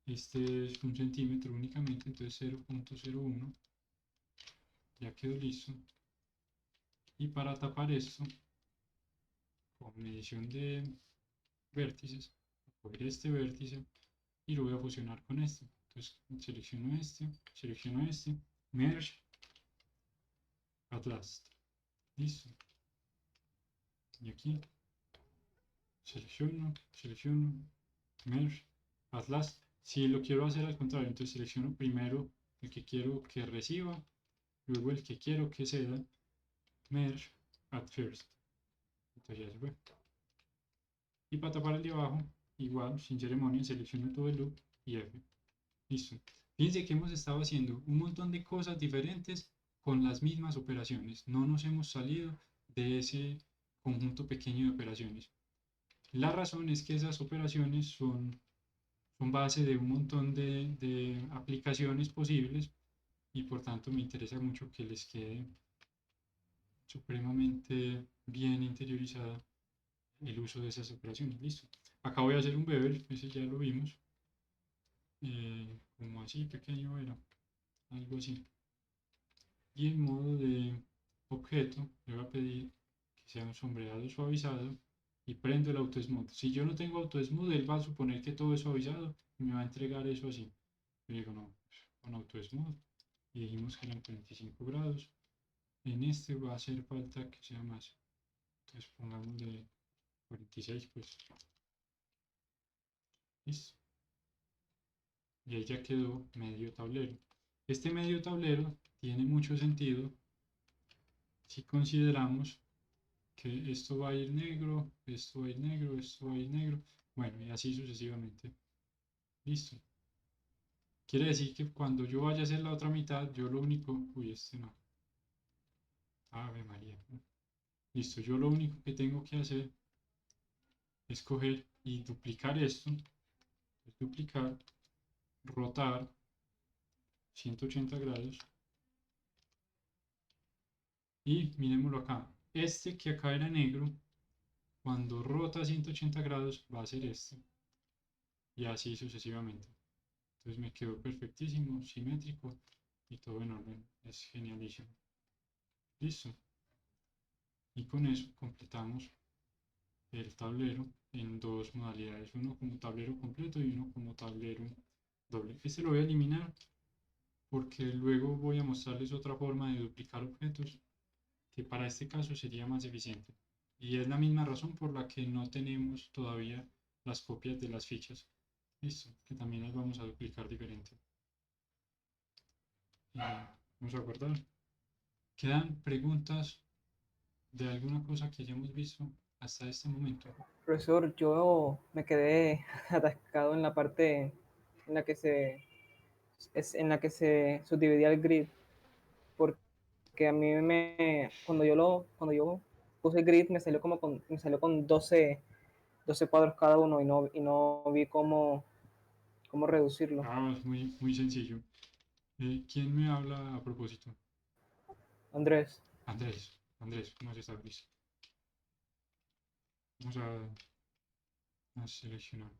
Este es 1 centímetro únicamente, entonces 0.01. Ya quedó listo. Y para tapar esto, con medición de vértices, voy a coger este vértice y lo voy a fusionar con este. Entonces selecciono este, merge, at last. Listo. Y aquí selecciono, merge, at last. Si lo quiero hacer al contrario, entonces selecciono primero el que quiero que reciba, luego el que quiero que ceda, merge, at first. Entonces ya se fue. Y para tapar el de abajo, igual, sin ceremonia, selecciono todo el loop y F. Listo. Fíjense que hemos estado haciendo un montón de cosas diferentes con las mismas operaciones. No nos hemos salido de ese conjunto pequeño de operaciones. La razón es que esas operaciones son base de un montón de aplicaciones posibles y por tanto me interesa mucho que les quede supremamente bien interiorizada el uso de esas operaciones. Listo. Acá voy a hacer un bevel, ese ya lo vimos. Como así, pequeño era, algo así. Y en modo de objeto, le voy a pedir que sea un sombreado suavizado y prendo el auto smooth. Si yo no tengo auto smooth, él va a suponer que todo es suavizado y me va a entregar eso así. Yo digo, no, pues, con auto smooth. Y dijimos que eran 45 grados. En este va a hacer falta que sea más. Entonces pongamos de 46, pues. Listo. Y ahí ya quedó medio tablero. Este medio tablero tiene mucho sentido si consideramos que esto va a ir negro, esto va a ir negro, esto va a ir negro, bueno, y así sucesivamente. Listo. Quiere decir que cuando yo vaya a hacer la otra mitad, yo lo único, uy, este no. Ave María. Listo, yo lo único que tengo que hacer es coger y duplicar esto, duplicar, rotar 180 grados y miremoslo acá. Este que acá era negro, cuando rota 180 grados va a ser este y así sucesivamente. Entonces me quedó perfectísimo, simétrico y todo en orden. Es genialísimo. Listo. Y con eso completamos el tablero en dos modalidades. Uno como tablero completo y uno como tablero doble. Este lo voy a eliminar porque luego voy a mostrarles otra forma de duplicar objetos que para este caso sería más eficiente. Y es la misma razón por la que no tenemos todavía las copias de las fichas. Listo, que también las vamos a duplicar diferente. Vamos a guardar. ¿Quedan preguntas de alguna cosa que hayamos visto hasta este momento? Profesor, yo me quedé atascado en la parte en la que se subdividía el grid, porque a mí cuando yo puse el grid me salió con 12 cuadros cada uno y no vi cómo reducirlo. Es muy, muy sencillo. ¿Quién me habla a propósito? Andrés. Andrés, ¿cómo estás, Luis? Vamos a seleccionar.